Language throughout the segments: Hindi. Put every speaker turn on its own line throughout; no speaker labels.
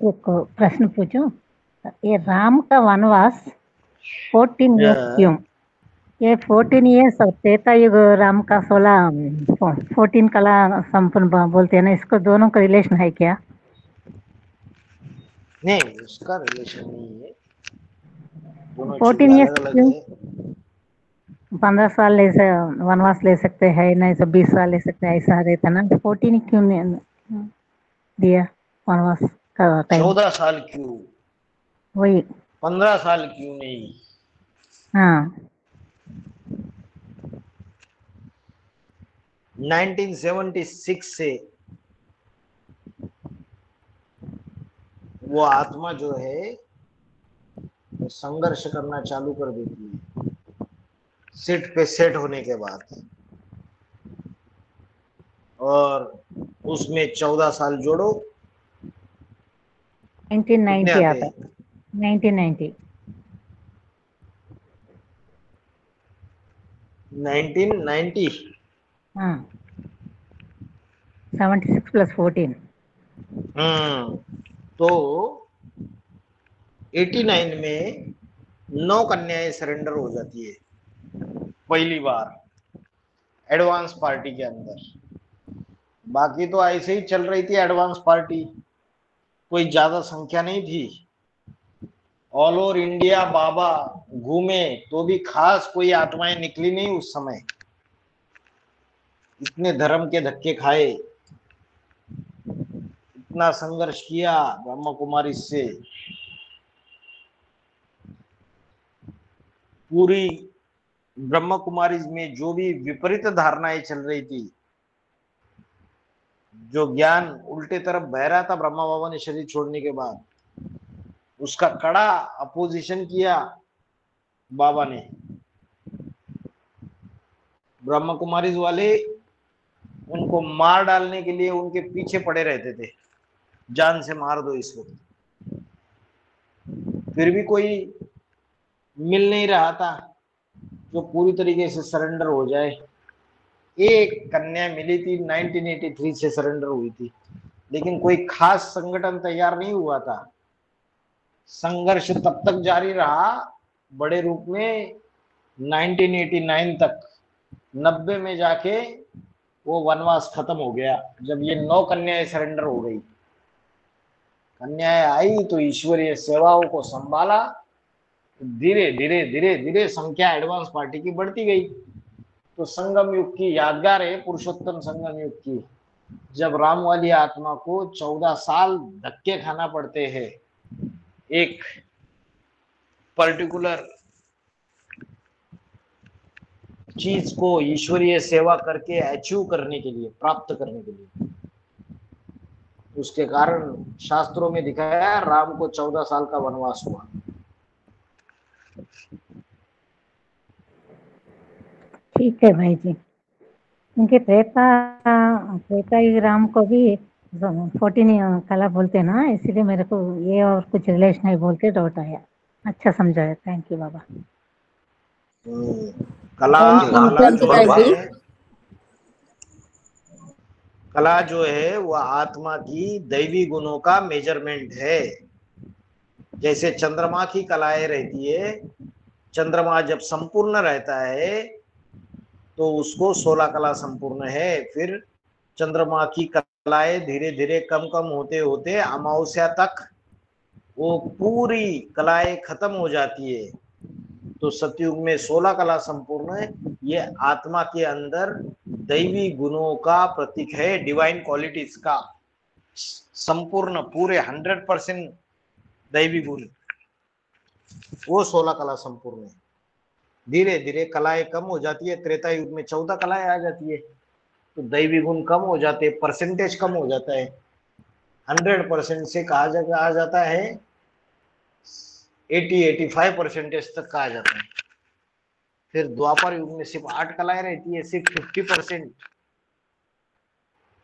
एक प्रश्न पूछूं? ये राम का वनवास 14 इयर्स क्यों? ये 14 इयर्स और त्रेता युग राम का 14 कला संपन्न बोलते हैं ना, इसको दोनों का रिलेशन है क्या?
नहीं, उसका रिलेशन नहीं है, दोनों
14
चीज
इयर्स
अलग अलग
क्यों?
है।
15 साल ले से वनवास ले सकते हैं, नहीं तो 20 साल ले सकते हैं, ऐसा रहता ना। 14 क्यों नहीं दिया वनवास का टाइम?
14 साल क्यों,
वही।
15 साल क्यों नहीं?
हाँ।
1976 से वो आत्मा जो है वो संघर्ष करना चालू कर देती है, सीट पे सेट होने के बाद, और उसमें 14 साल जोड़ो, कितने
1990
आते
आता है।
हैं?
1990।
1990।
हाँ, 76 प्लस 14।
तो 89 में 9 कन्याएं सरेंडर हो जाती है पहली बार एडवांस पार्टी के अंदर। बाकी तो ऐसे ही चल रही थी एडवांस पार्टी, कोई ज्यादा संख्या नहीं थी। ऑल ओवर इंडिया बाबा घूमे तो भी खास कोई आत्माएं निकली नहीं उस समय। इतने धर्म के धक्के खाए, इतना संघर्ष किया ब्रह्मा कुमारी से, पूरी ब्रह्मा कुमारी में जो भी विपरीत धारणाएं चल रही थी, जो ज्ञान उल्टे तरफ बह रहा था ब्रह्मा बाबा ने शरीर छोड़ने के बाद, उसका कड़ा अपोजिशन किया बाबा ने। ब्रह्मा कुमारी वाले उनको मार डालने के लिए उनके पीछे पड़े रहते थे, जान से मार दो इसको। फिर भी कोई मिल नहीं रहा था जो पूरी तरीके से सरेंडर हो जाए। एक कन्या मिली थी, 1983 से सरेंडर हुई थी, लेकिन कोई खास संगठन तैयार नहीं हुआ था। संघर्ष तब तक जारी रहा बड़े रूप में 1989 तक। 90 में जाके वो वनवास खत्म हो गया, जब ये 9 कन्याएं सरेंडर हो गई। कन्याएं आई तो ईश्वरीय सेवाओं को संभाला, धीरे धीरे धीरे धीरे संख्या एडवांस पार्टी की बढ़ती गई। तो संगम युग की यादगार है, पुरुषोत्तम संगम युग की, जब राम वाली आत्मा को 14 साल धक्के खाना पड़ते हैं एक पर्टिकुलर चीज को ईश्वरीय सेवा करके अचीव करने के लिए, प्राप्त करने के लिए। उसके कारण शास्त्रों में दिखाया राम को 14 साल का वनवास हुआ।
ठीक है भाई जी, क्योंकि त्रेता त्रेता युग राम को भी 14 कला बोलते हैं ना, इसीलिए मेरे को ये और कुछ रिलेशन है बोल के डाउट आया। अच्छा समझाया, थैंक यू बाबा।
कला
ओम
कला
शांति
जो
भाई जी।
है, कला जो है वह आत्मा की दैवी गुणों का मेजरमेंट है। जैसे चंद्रमा की कलाएं रहती है, चंद्रमा जब संपूर्ण रहता है तो उसको 16 कला संपूर्ण है। फिर चंद्रमा की कलाएं धीरे धीरे कम कम होते होते अमावस्या तक वो पूरी कलाएं खत्म हो जाती है। तो सतयुग में 16 कला संपूर्ण है। ये आत्मा के अंदर दैवी गुणों का प्रतीक है, डिवाइन क्वालिटीज का संपूर्ण पूरे 100% दैवी गुण, वो 16 कला संपूर्ण है। धीरे धीरे कलाएं कम हो जाती है, त्रेता युग में 14 कलाएं आ जाती है, तो दैवी गुण कम हो जाते हैं, परसेंटेज कम हो जाता है। 100% से कहा आ जाता है 80-85% तक कहा जाता है। फिर द्वापर युग में सिर्फ 8 कलाएं रहती है, सिर्फ 50%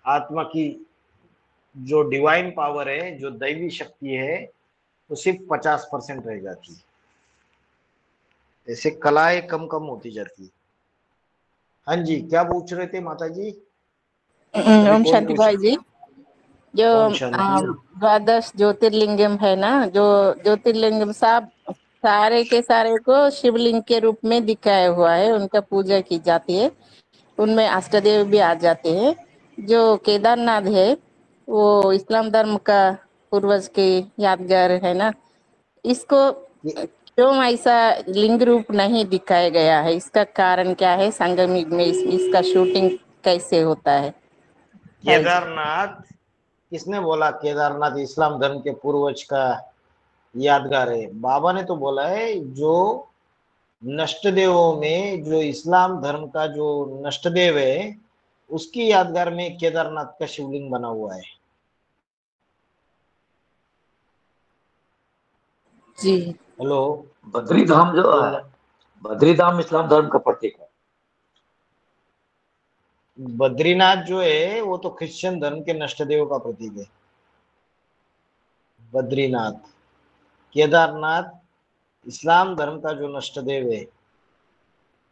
आत्मा की जो डिवाइन पावर है, जो दैवी शक्ति है, वो सिर्फ 50% रह जाती है। ऐसे कलाएं कम कम होती जाती है। हाँ जी, क्या पूछ रहे थे माता जी? अभी
ओम
कौन
शांति
पूछ?
भाई जी। जो
ओम शांति।
द्वादश ज्योतिर्लिंगम है ना, जो ज्योतिर्लिंगम सब सारे के सारे को शिवलिंग के रूप में दिखाया हुआ है, उनका पूजा की जाती है, उनमें अष्टदेव भी आ जाते हैं। जो केदारनाथ है वो इस्लाम धर्म का पूर्वज के यादगार है ना, इसको
ये
क्यों ऐसा लिंग रूप नहीं दिखाया गया है, इसका कारण क्या है? संगम युग में इसका शूटिंग कैसे होता है भाई जी?
केदारनाथ, किसने बोला केदारनाथ इस्लाम धर्म के पूर्वज का यादगार है? बाबा ने तो बोला है, जो नष्ट देवों में जो इस्लाम धर्म का जो नष्ट देव है, उसकी यादगार में केदारनाथ का शिवलिंग बना हुआ है।
जी।
हेलो।
बद्री धाम जो
तो
है, बद्री धाम इस्लाम धर्म का प्रतीक है।
बद्रीनाथ जो है वो तो क्रिश्चियन धर्म के नष्ट देव का प्रतीक है, बद्रीनाथ। केदारनाथ इस्लाम धर्म का जो नष्ट देव है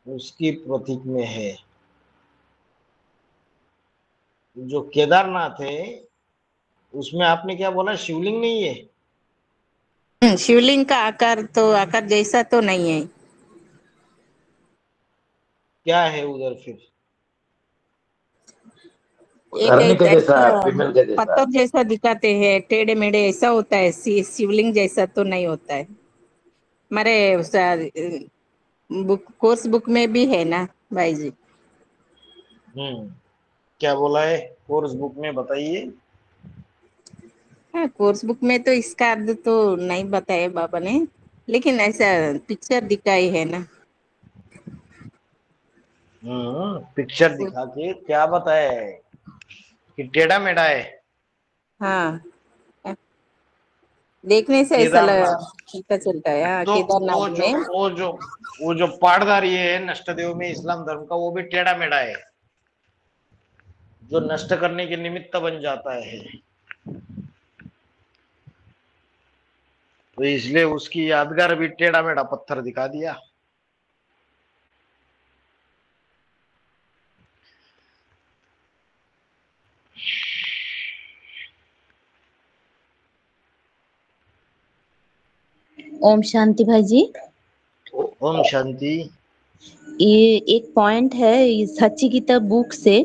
उसकी प्रतीक में है। जो केदारनाथ है उसमें आपने क्या बोला, शिवलिंग नहीं है?
शिवलिंग का आकार तो आकार जैसा तो नहीं है।
क्या है उधर फिर?
एक
धरनी के जैसा है,
ऐसा
फीमेल के जैसा है।
पत्थर जैसा दिखाते हैं, टेढ़े मेढ़े ऐसा होता है, शिवलिंग जैसा तो नहीं होता है। हमारे बुक कोर्स बुक में भी है ना भाई जी?
क्या बोला है कोर्स बुक में, बताइए।
हाँ, कोर्स बुक में तो इसका अर्थ तो नहीं बताया बाबा ने, लेकिन ऐसा पिक्चर दिखाई है ना।
पिक्चर दिखा के क्या बताया है कि टेढ़ा मेढ़ा है?
हाँ, देखने से ऐसा लगा,
केदारनाथ
पता चलता है। हाँ,
तो
केदारनाथ
वो जो
में।
वो जो वो जो पाठधारी है नष्टदेव में इस्लाम धर्म का, वो भी टेढ़ा मेढ़ा है, जो नष्ट करने के निमित्त बन जाता है। तो इसलिए उसकी यादगार भी टेढ़ा मेढ़ा पत्थर दिखा दिया।
ओम शांति भाई जी।
ओम शांति।
ये एक पॉइंट है इस सच्ची गीता बुक से।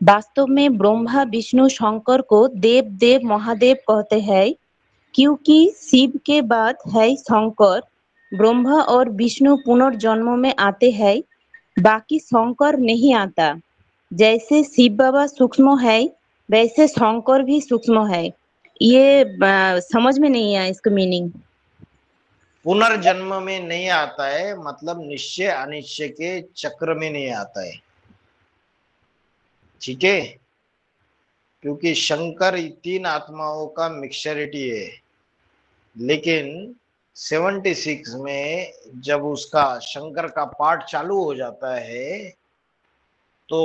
वास्तव में ब्रह्मा विष्णु शंकर को देव देव महादेव कहते हैं, क्योंकि शिव के बाद है शंकर। ब्रह्मा और विष्णु पुनर्जन्म में आते हैं, बाकी शंकर नहीं आता। जैसे शिव बाबा सूक्ष्म है, वैसे शंकर भी सूक्ष्म है। ये समझ में नहीं आया इसका मीनिंग।
पुनर्जन्म में नहीं आता है मतलब निश्चय अनिश्चय के चक्र में नहीं आता है, ठीक है? क्योंकि शंकर तीन आत्माओं का मिक्सचरिटी है, लेकिन 76 में जब उसका शंकर का पाठ चालू हो जाता है तो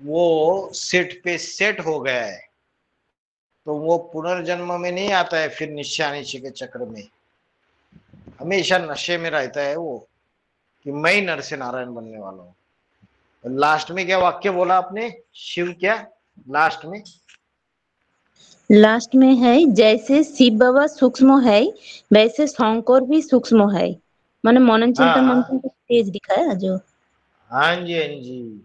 वो सेट पे सेट हो गया है, तो वो पुनर्जन्म में नहीं आता है, फिर निश्चय अनिश्चय के चक्र में हमेशा नशे में रहता है वो, कि मैं ही नर से नारायण बनने वाला हूं। लास्ट में क्या वाक्य बोला आपने, शिव क्या लास्ट में?
लास्ट में है जैसे शिव बाबा सूक्ष्म है, वैसे शंकर भी सूक्ष्म है। माने मनन चिंतन
हाँ
मंथन का तेज दिखाया जो।
हाँ जी, हाँ जी।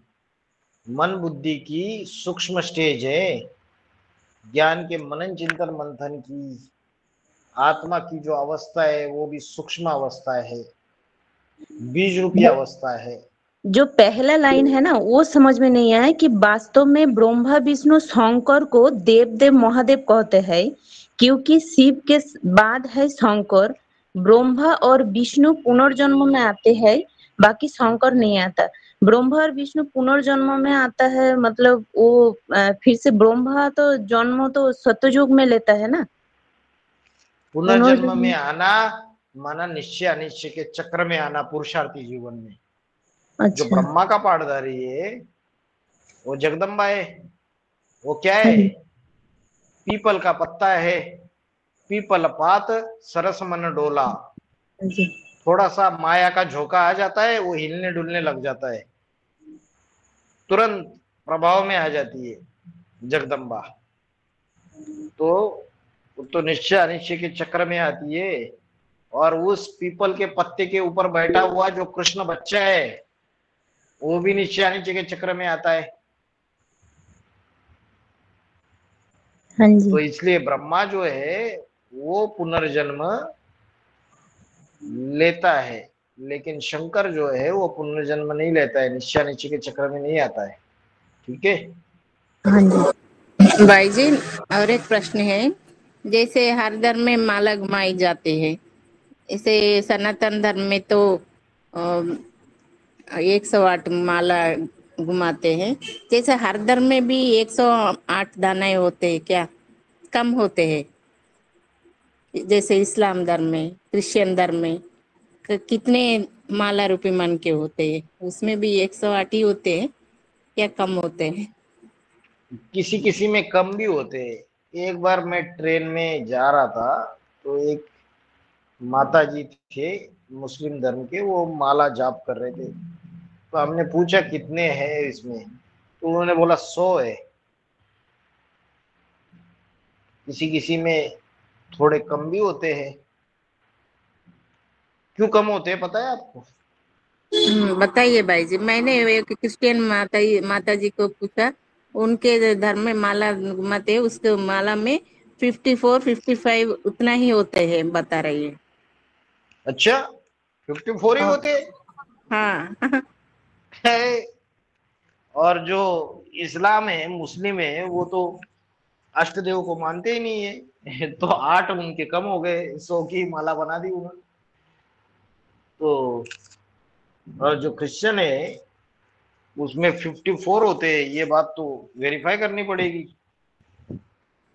मन बुद्धि की सूक्ष्म स्टेज है, ज्ञान के मनन चिंतन मंथन की आत्मा की जो अवस्था है वो भी सूक्ष्म अवस्था है, बीज रूपी अवस्था है।
जो पहला लाइन है ना वो समझ में नहीं आया कि वास्तव में ब्रह्मा विष्णु शंकर को देव देव महादेव कहते हैं, क्योंकि शिव के बाद है शंकर। ब्रह्मा और विष्णु पुनर्जन्म में आते हैं, बाकी शंकर नहीं आता। ब्रह्मा और विष्णु पुनर्जन्म में आता है मतलब वो फिर से ब्रह्मा तो जन्म तो सत्ययुग में लेता है ना।
पुनर्जन्म में आना माना निश्चय अनिश्चय के चक्र में आना पुरुषार्थी जीवन में। जो
अच्छा।
ब्रह्मा का पाठधारी है वो जगदम्बा है। वो क्या
हाँ
है,
जी।
पीपल का पत्ता है, पीपल पात सरस मन डोला।
हाँ जी।
थोड़ा सा माया का झोंका आ जाता है, वो हिलने डुलने लग जाता है, तुरंत प्रभाव में आ जाती है जगदम्बा। वो तो निश्चय अनिश्चय के चक्र में आती है। और उस पीपल के पत्ते के ऊपर बैठा हुआ जो कृष्ण बच्चा है वो भी निश्चय अनिश्चय के चक्र में आता है।
हाँ जी।
तो इसलिए ब्रह्मा जो है वो पुनर्जन्म लेता है, लेकिन शंकर जो है वो पुनर्जन्म नहीं लेता है, निश्चय अनिश्चय के चक्र में नहीं आता है। ठीक है।
हाँ जी।
भाई जी, और एक प्रश्न है, जैसे हर धर्म में माला घुमाई जाती है, इसे सनातन धर्म में तो 108 माला घुमाते हैं, जैसे हर धर्म में भी 108 दानाएं होते हैं क्या, कम होते हैं? जैसे इस्लाम धर्म में, क्रिश्चियन धर्म में कितने माला रूपी मन के होते हैं, उसमें भी 108 ही होते हैं या कम होते हैं?
किसी किसी में कम भी होते हैं। एक बार मैं ट्रेन में जा रहा था तो एक माता जी थे मुस्लिम धर्म के, वो माला जाप कर रहे थे। तो हमने पूछा कितने हैं इसमें, तो उन्होंने बोला 100 है। किसी किसी में थोड़े कम भी होते हैं। क्यों कम होते हैं पता है आपको?
बताइए भाई जी। मैंने एक क्रिश्चियन माता जी को पूछा, उनके धर्म में माला घुमाते हैं, उसके माला में 54 55 उतना ही होते हैं बता रही है।
अच्छा, 54 ही होते
हाँ।
हैं। और जो इस्लाम है, मुस्लिम है, वो तो अष्टदेव को मानते ही नहीं है। तो 8 उनके कम हो गए, 100 की माला बना दी उन्होंने। तो और जो क्रिश्चियन है उसमें 54 होते हैं, ये बात तो वेरीफाई करनी पड़ेगी।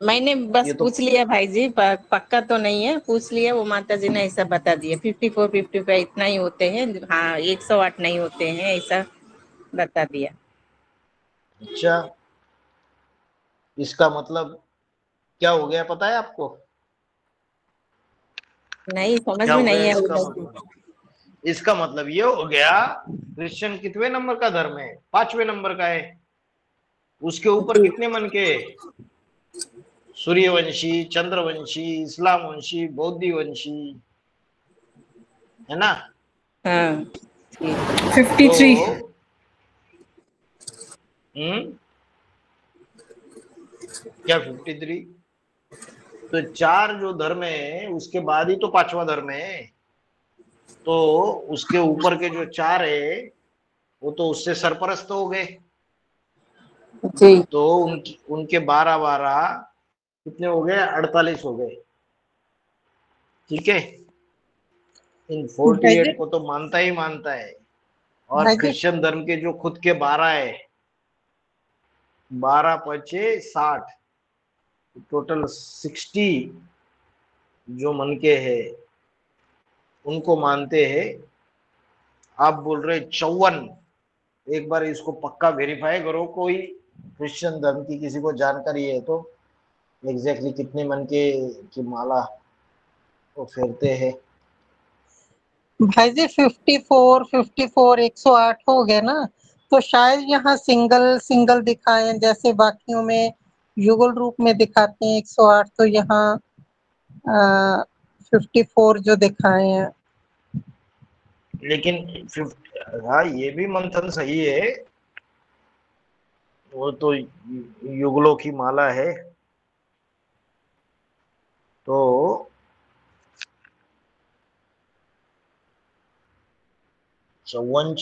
मैंने बस
ये तो
पूछ लिया भाई जी, पक्का तो नहीं है, पूछ लिया, वो माता जी ने ऐसा बता दिया 54 55 इतना ही होते हैं, हाँ 108 नहीं होते हैं, ऐसा बता दिया।
अच्छा, इसका मतलब क्या हो गया पता है आपको?
नहीं समझ
क्या
में
हो गया
नहीं है
इसका
उधर से।
मतलब? इसका मतलब ये हो गया, क्रिश्चियन कितवे नंबर का धर्म है? 5वें नंबर का है। उसके ऊपर
जी।
कितने मन के? सूर्यवंशी, चंद्रवंशी, इस्लाम वंशी, बौद्धि वंशी, है ना?
हाँ ठीक।
53।
तो क्या 53? तो 4 जो धर्म है उसके बाद ही तो 5वां धर्म है। तो उसके ऊपर के जो 4 है वो तो उससे सरपरस्त हो गए।
जी।
तो उनके 12 कितने हो गए? 48 हो गए। ठीक है। इन
भाई
48
जी,
को तो मानता ही मानता है। और
भाई जी,
क्रिश्चियन धर्म के जो खुद के 12 है, 12 पचे 60, टोटल 60 जो मन के है उनको मानते हैं। आप बोल रहे 54। एक बार इसको पक्का वेरीफाई करो, कोई क्रिश्चियन धर्म की किसी को जानकारी है तो एग्जैक्टली कितने मन के की माला वो फेरते हैं।
भाई जी, 54 54 108 हो गए ना, तो शायद यहाँ सिंगल सिंगल दिखाए, जैसे बाकियों में युगल रूप में दिखाते हैं 108, तो यहाँ 54 जो दिखाए हैं।
लेकिन 50, हाँ ये भी मंथन सही है, वो तो युगलों की माला है। तो 54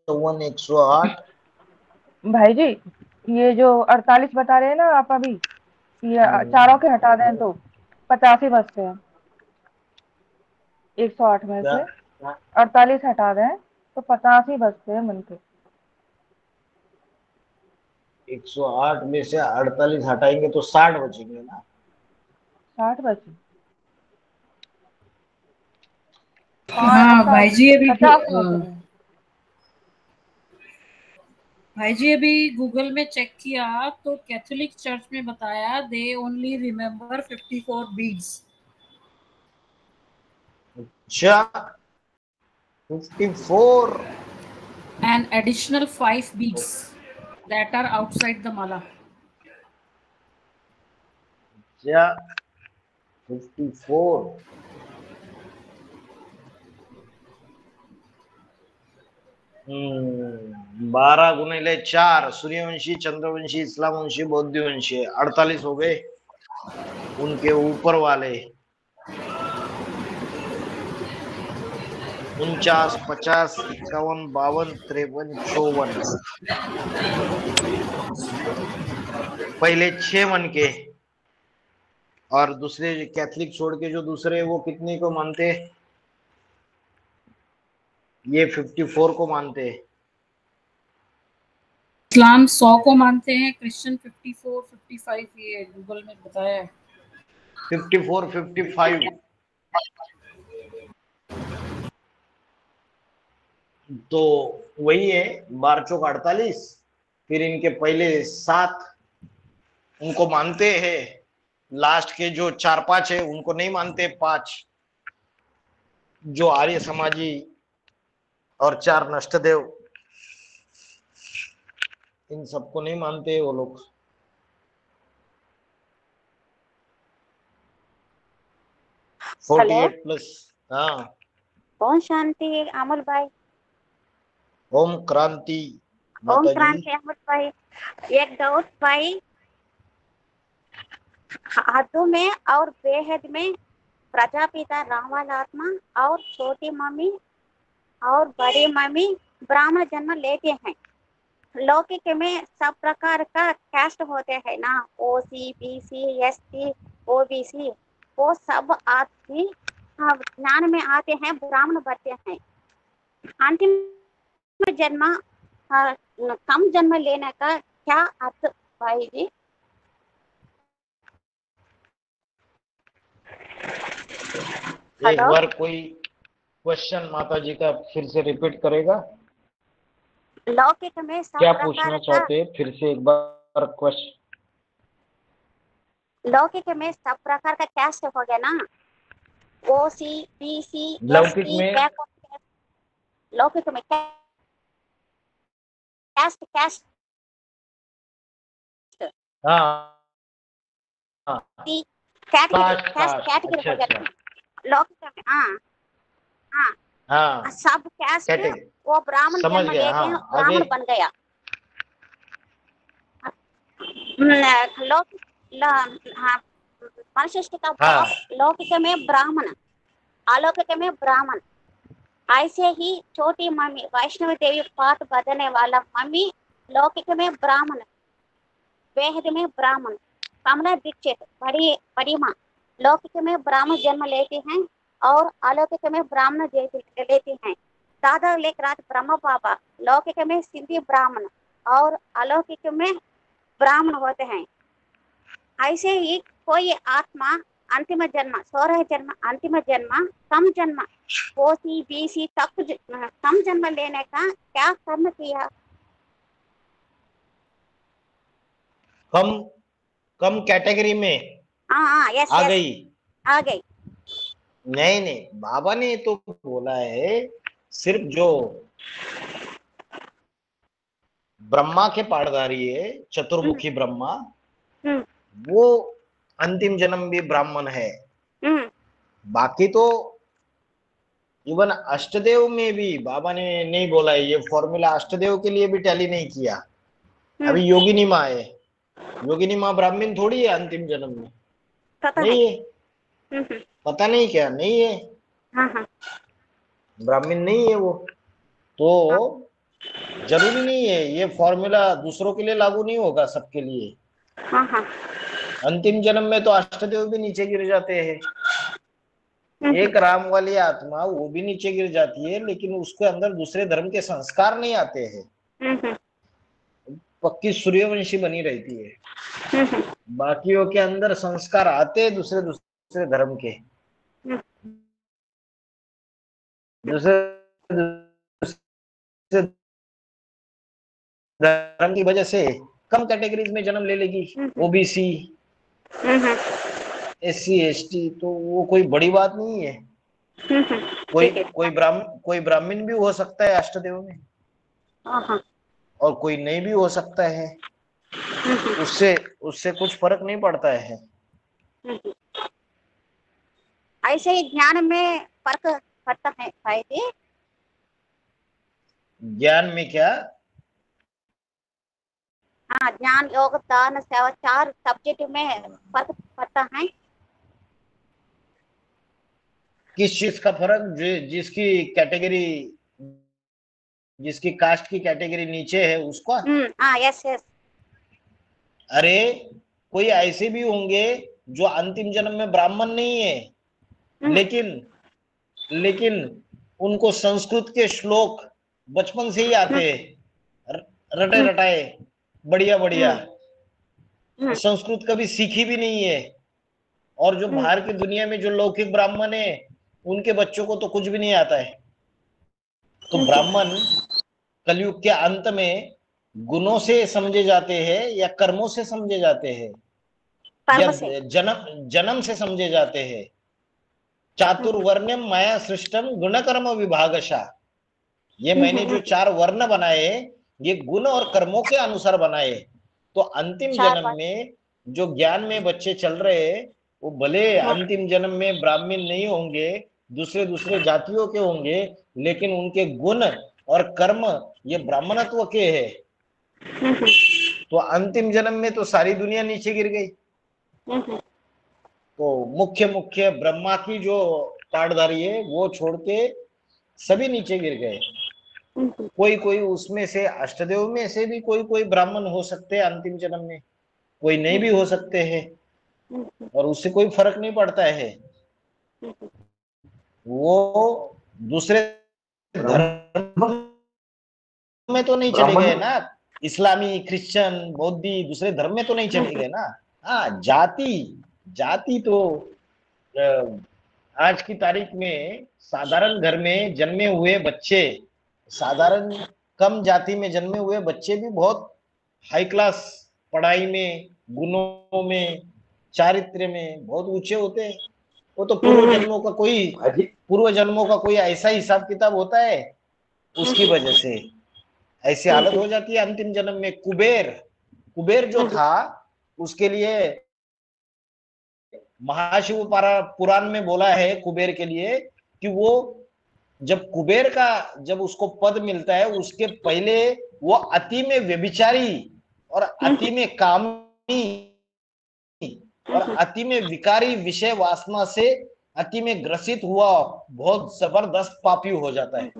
54 108।
भाई जी, ये जो 48 बता रहे हैं ना आप अभी, ये चारों के हटा दें तो 50 ही बचते हैं 108 में
क्या?
से। 48 हटा दें तो 50 ही बचते हैं मन के।
108 में से 48 हटाएंगे तो 60 बचेंगे ना।
60 बचे।
हाँ भाई जी, अभी
50 बच रहे हैं।
भाई जी अभी गूगल में चेक किया तो कैथोलिक चर्च में बताया दे ओनली रिमेम्बर 54 बीड्स
अच्छा, 54।
And additional 5 beads that are outside the mala.
या 54 12 × 4 सूर्यवंशी, चंद्रवंशी, इस्लामवंशी, बौद्धवंशी 48 हो गए। उनके ऊपर वाले 49, 50, 51, 52, 53, 54 पहले 6 मन के, और दूसरे कैथलिक छोड़ के जो दूसरे वो कितने को मानते? ये 54 को मानते हैं।
इस्लाम 100 को मानते हैं, क्रिश्चियन 54, 55 ये गूगल में बताया है।
54, 55 तो वही है 12 चौक 48। फिर इनके पहले 7 उनको मानते हैं, लास्ट के जो 4-5 है उनको नहीं मानते। 5 जो आर्य समाजी और 4 नष्टदेव, इन सबको नहीं मानते वो लोग।
Hello
48 plus. हाँ,
ओम शांति अमल भाई।
ओम क्रांति
ओम
माता जी।
क्रांति अमल भाई, एक डाउट भाई, हाथों में और बेहद में प्रजापिता रामवाल आत्मा और छोटी मम्मी और बड़ी मम्मी ब्राह्मण जन्म लेते हैं। लौकिक में सब प्रकार का कैस्ट होते हैं ना, ओसी, बीसी, एसटी, ओबीसी, वो सब आदमी ज्ञान में आते हैं, ब्राह्मण बनते हैं। अंतिम जन्म कम जन्म लेने का क्या अर्थ भाई जी?
एक बार कोई क्वेश्चन माता जी का फिर से रिपीट करेगा?
लौकिक में सब
क्या
प्रकार
पूछना
का,
चाहते हैं? फिर से एक बार क्वेश्चन।
लौकिक में सब प्रकार का कैस्ट हो गया ना, ओसी, बीसी,
लौकिक
एसटी,
में
लौकिक में कैस्ट कैस्ट
हाँ हाँ
कैटेगरी
कास्ट
कैटेगरी
अच्छा
हो गया
अच्छा
ना लौकिक में। हाँ हाँ,
हाँ
सब कैस्ट
कैटेगरी
वो ब्राह्मण
समझ
जन्म
गया।
लेते हैं,
हाँ आगे।
ब्राह्मण बन गया। लौकिक हाँ, मनुष्य का
हाँ
बाप लौकिक में ब्राह्मण, अलौकिक में ब्राह्मण। ऐसे ही छोटी मम्मी वैष्णव देवी पाठ बदलने वाला मम्मी लौकिक में ब्राह्मण, वेद में ब्राह्मण। कमला दीक्षित बड़ी माँ लौकिक में ब्राह्मण जन्म लेते हैं और अलौकिक में ब्राह्मण लेते हैं। दादा लेखराज ब्रह्म बाबा लौकिक में सिंधी ब्राह्मण और अलौकिक में ब्राह्मण होते हैं। ऐसे ही कोई आत्मा अंतिम जन्म 16 जन्म अंतिम जन्म कम जन्म ओसी बीसी तक कम जन्म लेने का क्या कर्म किया?
कम कैटेगरी में
हाँ यस
आ
यस
गई।
आ गई।
नहीं बाबा ने तो बोला है सिर्फ जो ब्रह्मा के पाठधारी है, चतुर्मुखी ब्रह्मा, वो अंतिम जन्म भी ब्राह्मण है। बाकी तो इवन अष्टदेव में भी बाबा ने नहीं बोला है, ये फॉर्मूला अष्टदेव के लिए भी टैली नहीं किया। अभी योगिनी माँ है, योगिनी माँ ब्राह्मण थोड़ी है अंतिम जन्म में, नहीं है। पता नहीं क्या नहीं है, ब्राह्मण नहीं है वो। तो जरूरी नहीं है, ये फॉर्मूला दूसरों के लिए लागू नहीं होगा, सबके लिए। अंतिम जन्म में तो अष्टदेव भी नीचे गिर जाते हैं। एक राम वाली आत्मा वो भी नीचे गिर जाती है, लेकिन उसके अंदर दूसरे धर्म के संस्कार नहीं आते हैं, पक्की सूर्यवंशी बनी रहती है। बाकियों के अंदर संस्कार आते हैं दूसरे धर्म के, दूसरे धर्म की वजह से कम कैटेगरीज में जन्म ले लेगी। ओबीसी, एससी, एसटी, तो वो कोई बड़ी बात नहीं है। कोई ब्राह्मण भी हो सकता है अष्टदेव में, और कोई नहीं भी हो सकता है। उससे कुछ फर्क नहीं पड़ता है।
ऐसे ही ज्ञान में फर्क पड़ता है भाई जी।
ज्ञान में क्या?
हाँ, ज्ञान, योग, दान, सेवा, 4 सब्जेक्ट में फर्क पड़ता है।
किस चीज का फर्क? जिसकी कैटेगरी, जिसकी कास्ट की कैटेगरी नीचे है उसका?
हाँ, यस यस।
अरे कोई ऐसे भी होंगे जो अंतिम जन्म में ब्राह्मण नहीं है, लेकिन उनको संस्कृत के श्लोक बचपन से ही आते हैं, रटे रटाए, बढ़िया बढ़िया, संस्कृत कभी सीखी भी नहीं है। और जो बाहर की दुनिया में जो लौकिक ब्राह्मण है उनके बच्चों को तो कुछ भी नहीं आता है। तो ब्राह्मण कलयुग के अंत में गुणों से समझे जाते हैं या कर्मों से समझे जाते हैं या जन्म से समझे जाते हैं? चातुर्वर्ण्यम माया सृष्टम गुण कर्म विभागशः। ये मैंने जो 4 वर्ण बनाए ये गुण और कर्मों के अनुसार बनाए। तो अंतिम जन्म में जो ज्ञान में बच्चे चल रहे हैं वो भले अंतिम जन्म में ब्राह्मण नहीं होंगे, दूसरे जातियों के होंगे, लेकिन उनके गुण और कर्म ये ब्राह्मणत्व के हैं। तो अंतिम जन्म में तो सारी दुनिया नीचे गिर गई। तो मुख्य ब्रह्मा की जो पाठधारी है वो छोड़ के सभी नीचे गिर गए। कोई उसमें से अष्टदेव में से भी कोई ब्राह्मण हो सकते हैं अंतिम जन्म में, कोई नहीं भी हो सकते हैं, और उससे कोई फर्क नहीं पड़ता है। वो दूसरे धर्म में तो नहीं चले गए ना, इस्लामी, क्रिश्चियन, बौद्धी दूसरे धर्म में तो नहीं चले गए ना। हाँ, जाति तो आज की तारीख में साधारण घर में जन्मे हुए बच्चे, साधारण कम जाति में जन्मे हुए बच्चे भी बहुत हाई क्लास पढ़ाई में, गुणों में, चारित्र्य में बहुत ऊंचे होते हैं। वो तो पूर्व जन्मों का कोई ऐसा हिसाब किताब होता है, उसकी वजह से ऐसी हालत हो जाती है अंतिम जन्म में। कुबेर जो था उसके लिए महाशिव पुराण में बोला है कुबेर के लिए कि वो जब उसको पद मिलता है उसके पहले वो अति में व्यभिचारी और अति में कामी और अति में विकारी विषय वासना से अति में ग्रसित हुआ बहुत जबरदस्त पापी हो जाता है।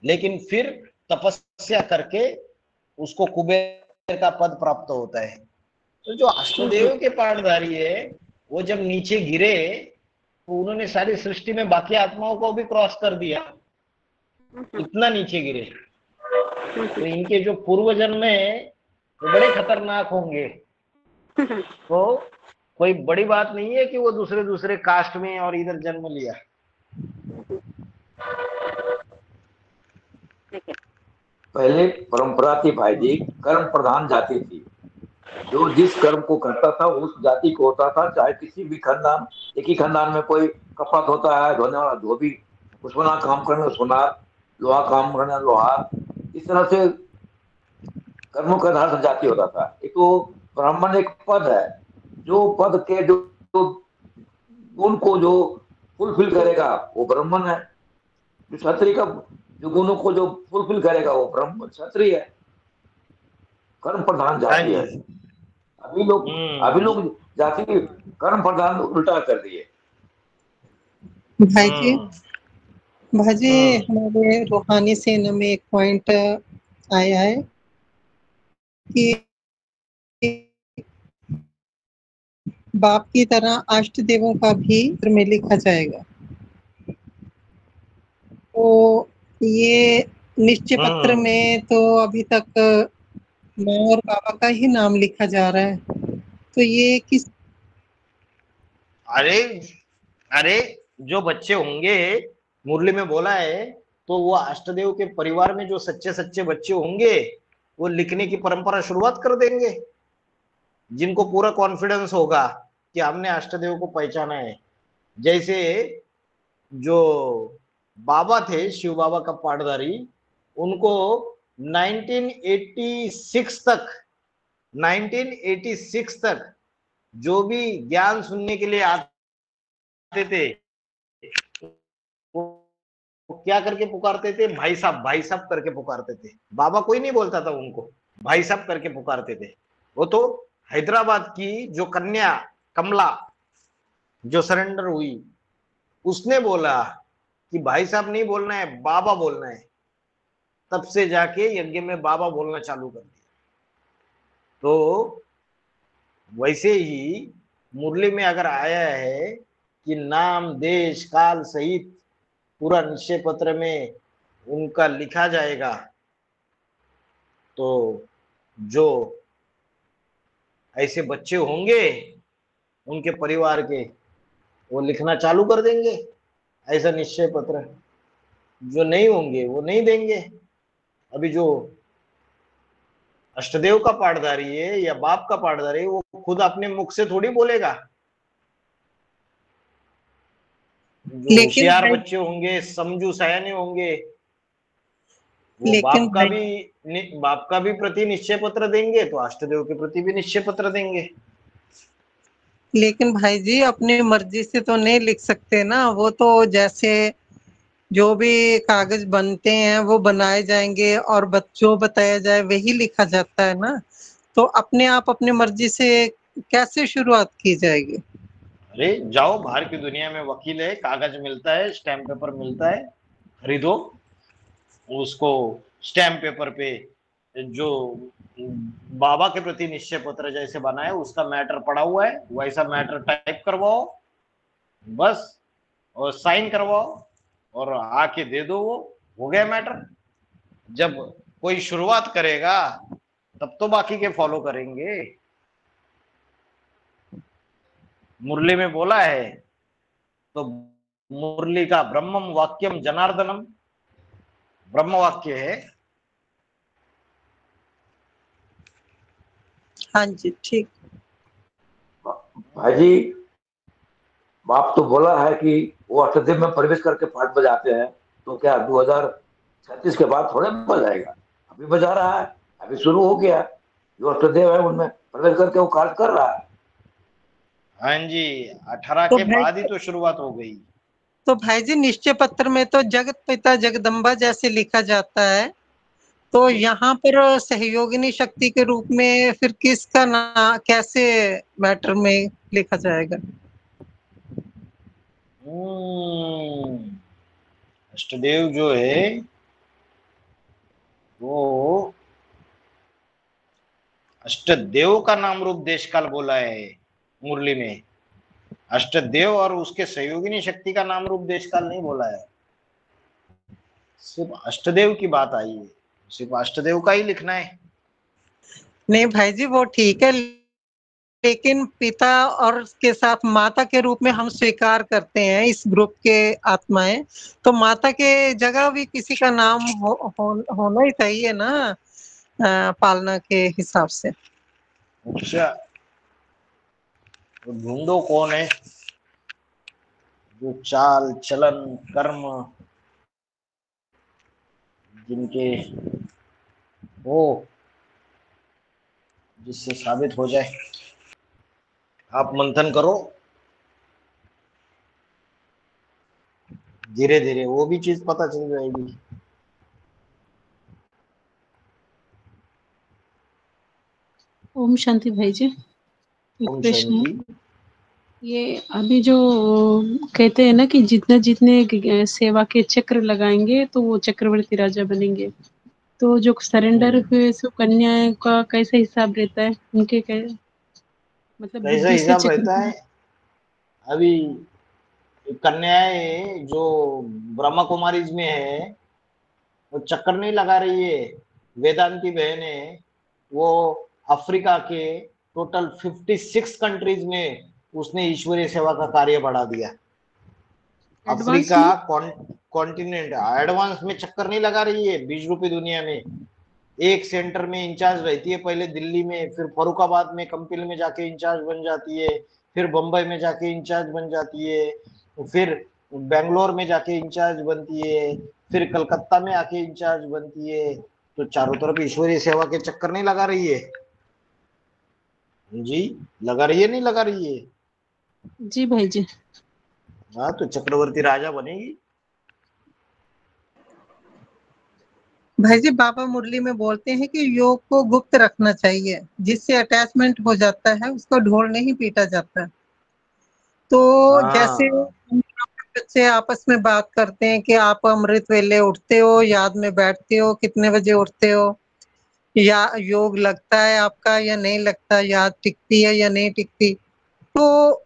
लेकिन फिर तपस्या करके उसको कुबेर का पद प्राप्त होता है। तो जो अष्टदेव के पाठधारी है वो जब नीचे गिरे तो उन्होंने सारी सृष्टि में बाकी आत्माओं को भी क्रॉस कर दिया, इतना नीचे गिरे। तो इनके जो पूर्व जन्म है वो बड़े खतरनाक होंगे। तो कोई बड़ी बात नहीं है कि वो दूसरे कास्ट में और इधर जन्म लिया।
पहले परंपरा थी भाई जी, कर्म प्रधान जाति थी। जो जिस कर्म को करता था उस जाति को होता था, चाहे किसी भी खानदान, एक ही खानदान में कोई कपात होता है, धोने वाला धोबी, सुनार काम करने सुनार, लोहा काम करने लोहार, इस तरह से कर्मों के आधार से जाति होता था। एक तो ब्राह्मण एक पद है, जो पद के जो गुण को जो फुलफिल करेगा वो ब्राह्मण है। जो क्षत्रिय का जो गुणों को जो फुलफिल करेगा वो ब्राह्मण क्षत्रिय है। कर्म प्रधान जाति है। अभी लोग जाति कर्म प्रधान उल्टा कर दिए।
भाई जी हमारे रूहानी सेना में एक पॉइंट आया है कि बाप की तरह अष्ट देवों का भी में लिखा जाएगा। तो ये निश्चय पत्र में तो अभी तक माँ और बाबा का ही नाम लिखा जा रहा है। तो ये किस?
अरे जो बच्चे होंगे, मुरली में बोला है, तो वो अष्टदेव के परिवार में जो सच्चे बच्चे होंगे वो लिखने की परंपरा शुरुआत कर देंगे, जिनको पूरा कॉन्फिडेंस होगा कि हमने अष्टदेव को पहचाना है। जैसे जो बाबा थे, शिव बाबा का पाठधारी, उनको 1986 तक जो भी ज्ञान सुनने के लिए आते थे वो क्या करके पुकारते थे? भाई साहब करके पुकारते थे। बाबा कोई नहीं बोलता था उनको, भाई साहब करके पुकारते थे। वो तो हैदराबाद की जो कन्या कमला जो सरेंडर हुई, उसने बोला कि भाई साहब नहीं बोलना है, बाबा बोलना है। तब से जाके यज्ञ में बाबा बोलना चालू कर दिया। तो वैसे ही मुरली में अगर आया है कि नाम देश काल सहित पूरा निश्चय पत्र में उनका लिखा जाएगा, तो जो ऐसे बच्चे होंगे उनके परिवार के, वो लिखना चालू कर देंगे ऐसा निश्चय पत्र। जो नहीं होंगे वो नहीं देंगे। अभी जो अष्टदेव का पाठधारी है या बाप का पाठधारी है, वो खुद अपने मुख से थोड़ी बोलेगा। जो
लेकिन
होशियार
भाई
बच्चे होंगे, समझू सयाने होंगे, वो
लेकिन भाई
बाप का भी प्रति निश्चय पत्र देंगे, तो अष्टदेव के प्रति भी निश्चय पत्र देंगे।
लेकिन भाई जी अपनी मर्जी से तो नहीं लिख सकते ना। वो तो जैसे जो भी कागज बनते हैं वो बनाए जाएंगे और जो बताया जाए वही लिखा जाता है ना। तो अपने आप अपनी मर्जी से कैसे शुरुआत की जाएगी?
अरे जाओ, बाहर की दुनिया में वकील है, कागज मिलता है, स्टैम्प पेपर मिलता है, खरीदो उसको। स्टैम्प पेपर पे जो बाबा के प्रति निश्चय पत्र जैसे बना है उसका मैटर पड़ा हुआ है, वैसा मैटर टाइप करवाओ बस, और साइन करवाओ और आके दे दो, वो हो गया मैटर। जब कोई शुरुआत करेगा तब तो बाकी के फॉलो करेंगे। मुरली में बोला है तो मुरली का ब्रह्मम वाक्यम जनार्दनम ब्रह्म वाक्य है।
हाँ जी ठीक।
भाई जी बाप तो बोला है कि वो अष्टदेव में प्रवेश करके पाठ बजाते हैं, तो क्या 2036 के बाद थोड़े बजाएगा? अभी बजा रहा है, अभी शुरू हो गया। जो अष्टदेव है उनमें प्रवेश करके वो कार्य कर रहा है।
हाँ जी, 18
तो
के
भाई
बाद ही तो शुरुआत हो गई।
तो भाई जी निश्चय पत्र में तो जगत पिता जगदम्बा जैसे लिखा जाता है, तो यहाँ पर सहयोगिनी शक्ति के रूप में फिर किसका कैसे मैटर में लिखा जाएगा?
अष्टदेव जो है वो अष्टदेव का नाम रूप देश काल बोला है मुरली में। अष्टदेव और उसके सहयोगिनी शक्ति का नाम रूप देश काल नहीं बोला है। सिर्फ अष्टदेव की बात आई है, सिर्फ अष्टदेव का ही लिखना है।
नहीं भाई जी वो ठीक है, लेकिन पिता और के साथ माता के रूप में हम स्वीकार करते हैं इस ग्रुप के आत्माएं, तो माता के जगह भी किसी का नाम होना ही चाहिए ना पालना के हिसाब से।
अच्छा, तो ढूंढो कौन है जो चाल चलन कर्म जिनके हो, जिससे साबित हो जाए। आप मंथन करो, धीरे धीरे वो भी चीज पता चल जाएगी।
ओम शांति भाई जी। एक
ओम
प्रश्न है,
शांति।
ये अभी जो कहते हैं ना कि जितने सेवा के चक्र लगाएंगे तो वो चक्रवर्ती राजा बनेंगे, तो जो सरेंडर हुए सो कन्याएं का कैसा हिसाब रहता है? उनके मतलब
कैसा
बुद्धि से
हिसाब रहता
चक्र।
है? अभी कन्याएं जो ब्रह्मा कुमारीज में है वो चक्कर नहीं लगा रही है। वेदांती बहन है वो अफ्रीका के टोटल 56 कंट्रीज में उसने ईश्वरीय सेवा का कार्य बढ़ा दिया।
एडवांस
अफ्रीका
में
कॉन्टिनेंट एडवांस में चक्कर नहीं लगा रही है। बीज रूपी दुनिया में एक सेंटर में इंचार्ज रहती है, पहले दिल्ली में, फिर फरुखाबाद में कंपिल में जाके इंचार्ज बन जाती है, फिर बम्बई में जाके इंचार्ज बन जाती है, फिर बेंगलोर में जाके इंचार्ज बनती है, फिर कलकत्ता में आके इंचार्ज बनती है। तो चारों तरफ ईश्वरीय सेवा के चक्कर नहीं लगा रही है। जी लगा रही है, नहीं लगा रही है?
जी भाई जी।
हाँ तो चक्रवर्ती राजा बनेगी।
भाई जी, बाबा मुरली में बोलते हैं कि योग को गुप्त रखना चाहिए, जिससे अटैचमेंट हो जाता है उसको ढोल नहीं पीटा जाता। तो जैसे
हाँ
हम बच्चे आपस में बात करते हैं कि आप अमृत वेले उठते हो, याद में बैठते हो, कितने बजे उठते हो, या योग लगता है आपका या नहीं लगता, याद टिकती है या नहीं टिकती। तो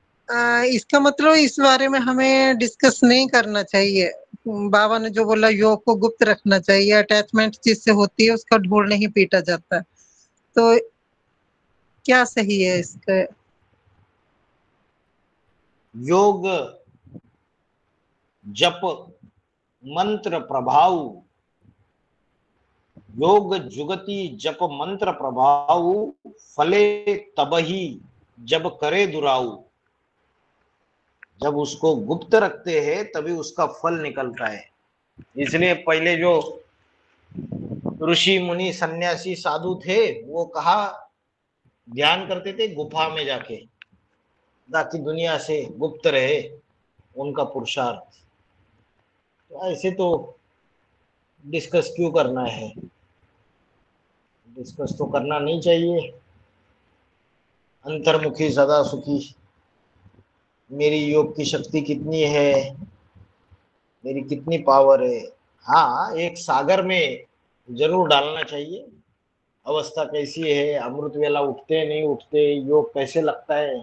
इसका मतलब इस बारे में हमें डिस्कस नहीं करना चाहिए। बाबा ने जो बोला योग को गुप्त रखना चाहिए, अटैचमेंट जिससे होती है उसका ढोल नहीं पीटा जाता। तो क्या सही है इसका?
योग जप मंत्र प्रभाव, योग जुगति जप मंत्र प्रभाव, फले तबही जब करे दुराऊ। जब उसको गुप्त रखते हैं तभी उसका फल निकलता है। इसलिए पहले जो ऋषि मुनि सन्यासी साधु थे वो कहा ध्यान करते थे गुफा में जाके, ताकि दुनिया से गुप्त रहे उनका पुरुषार्थ। तो ऐसे तो डिस्कस क्यों करना है, डिस्कस तो करना नहीं चाहिए। अंतर्मुखी सदा सुखी, मेरी योग की शक्ति कितनी है, मेरी कितनी पावर है। हाँ एक सागर में जरूर डालना चाहिए, अवस्था कैसी है, अमृत वेला उठते नहीं उठते, योग कैसे लगता है।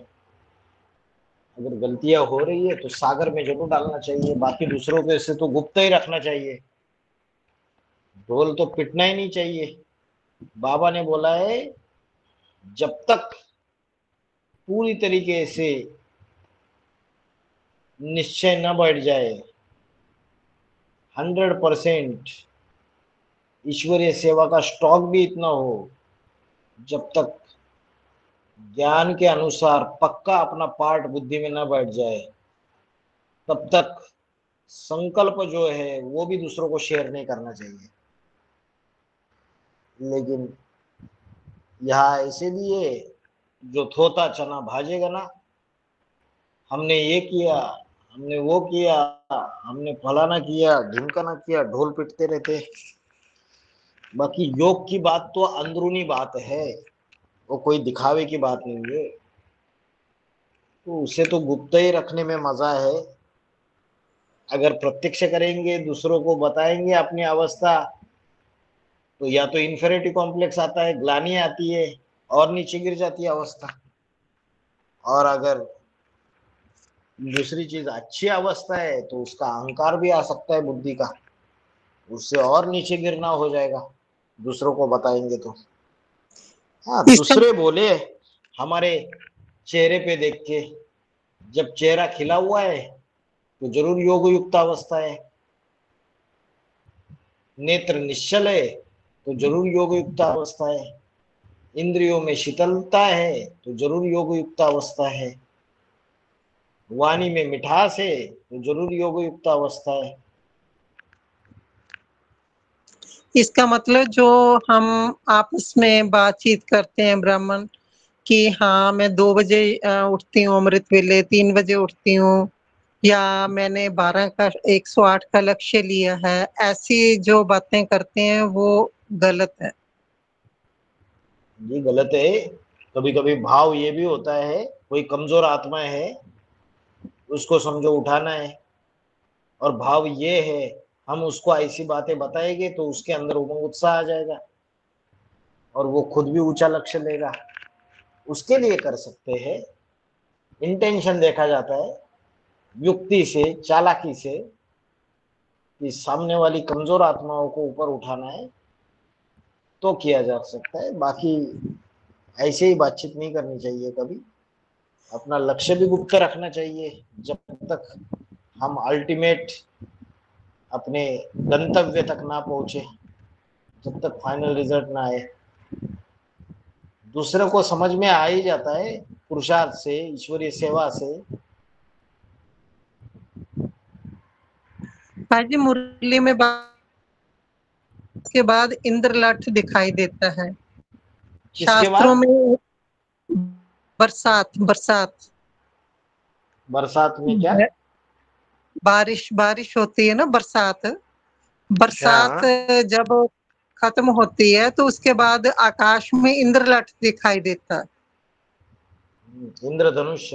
अगर गलतियां हो रही है तो सागर में जरूर डालना चाहिए, बाकी दूसरों के से तो गुप्त ही रखना चाहिए। ढोल तो पिटना ही नहीं चाहिए। बाबा ने बोला है जब तक पूरी तरीके से निश्चय न बैठ जाए, 100% ईश्वरीय सेवा का स्टॉक भी इतना हो, जब तक ज्ञान के अनुसार पक्का अपना पार्ट बुद्धि में न बैठ जाए, तब तक संकल्प जो है वो भी दूसरों को शेयर नहीं करना चाहिए। लेकिन यहाँ ऐसे भी है जो थोता चना भाजेगा ना, हमने ये किया, हमने वो किया, हमने फलाना किया, ढिमकाना किया, ढोल पिटते रहते। बाकी योग की बात तो अंदरूनी बात है, वो कोई दिखावे की बात नहीं है। तो उसे तो गुप्त ही रखने में मजा है। अगर प्रत्यक्ष करेंगे, दूसरों को बताएंगे अपनी अवस्था, तो या तो इन्फेरिटी कॉम्प्लेक्स आता है, ग्लानि आती है और नीचे गिर जाती है अवस्था। और अगर दूसरी चीज अच्छी अवस्था है तो उसका अहंकार भी आ सकता है बुद्धि का, उससे और नीचे गिरना हो जाएगा दूसरों को बताएंगे तो। हाँ
इसका
दूसरे बोले हमारे चेहरे पे देख के, जब चेहरा खिला हुआ है तो जरूर योग युक्त अवस्था है, नेत्र निश्चल है तो जरूर योग युक्त अवस्था है, इंद्रियों में शीतलता है तो जरूर योग युक्त अवस्था है, वाणी में मिठास है तो जरूर योग युक्त अवस्था है।
इसका मतलब जो हम आपस में बातचीत करते हैं ब्राह्मण कि हाँ मैं 2 बजे उठती हूँ अमृत वेले, 3 बजे उठती हूँ, या मैंने 12 का 108 का लक्ष्य लिया है, ऐसी जो बातें करते हैं वो गलत है।
ये गलत है। कभी कभी भाव ये भी होता है, कोई कमजोर आत्मा है उसको समझो उठाना है, और भाव ये है हम उसको ऐसी बातें बताएंगे तो उसके अंदर उमंग उत्साह आ जाएगा और वो खुद भी ऊंचा लक्ष्य लेगा। उसके लिए कर सकते हैं। इंटेंशन देखा जाता है, युक्ति से, चालाकी से, कि सामने वाली कमजोर आत्माओं को ऊपर उठाना है तो किया जा सकता है। बाकी ऐसे ही बातचीत नहीं करनी चाहिए कभी। अपना लक्ष्य भी गुप्त रखना चाहिए जब तक हम अल्टीमेट अपने गंतव्य तक ना पहुंचे, जब तक फाइनल रिजल्ट ना आए। दूसरे को समझ में आ ही जाता है पुरुषार्थ से, ईश्वरीय सेवा से।
हाजी मुरली में बात के बाद इंद्रलठ दिखाई देता है
किसके
शास्त्रों
बाद?
में। बरसात बरसात
बरसात में क्या?
बारिश बारिश होती है ना, बरसात। बरसात
हाँ।
जब खत्म होती है तो उसके बाद आकाश में इंद्रलठ दिखाई देता है।
इंद्रधनुष।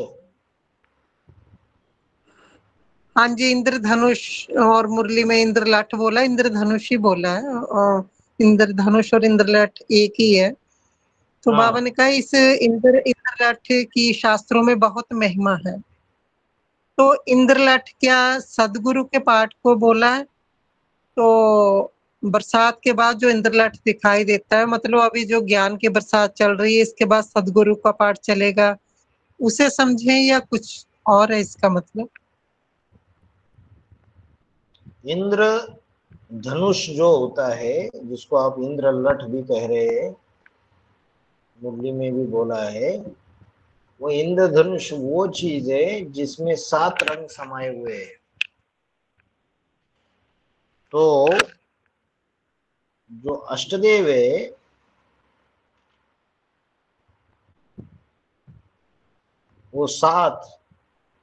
हाँ जी, इंद्रधनुष। और मुरली में इंद्रलठ बोला, इंद्रधनुष ही बोला है। और इंद्रधनुष और इंद्रलठ एक ही है। तो
हाँ।
बाबा ने कहा इस इंद्रलठ की शास्त्रों में बहुत महिमा है। तो इंद्रलठ क्या सदगुरु के पाठ को बोला है? तो बरसात के बाद जो इंद्रलठ दिखाई देता है, मतलब अभी जो ज्ञान की बरसात चल रही है, इसके बाद सदगुरु का पाठ चलेगा, उसे समझें या कुछ और है इसका मतलब?
इंद्र धनुष जो होता है, जिसको आप इंद्रलठ भी कह रहे हैं, मुरली में भी बोला है, वो इंद्रधनुष वो चीज है जिसमें 7 रंग समाये हुए हैं। तो जो अष्टदेव है वो 7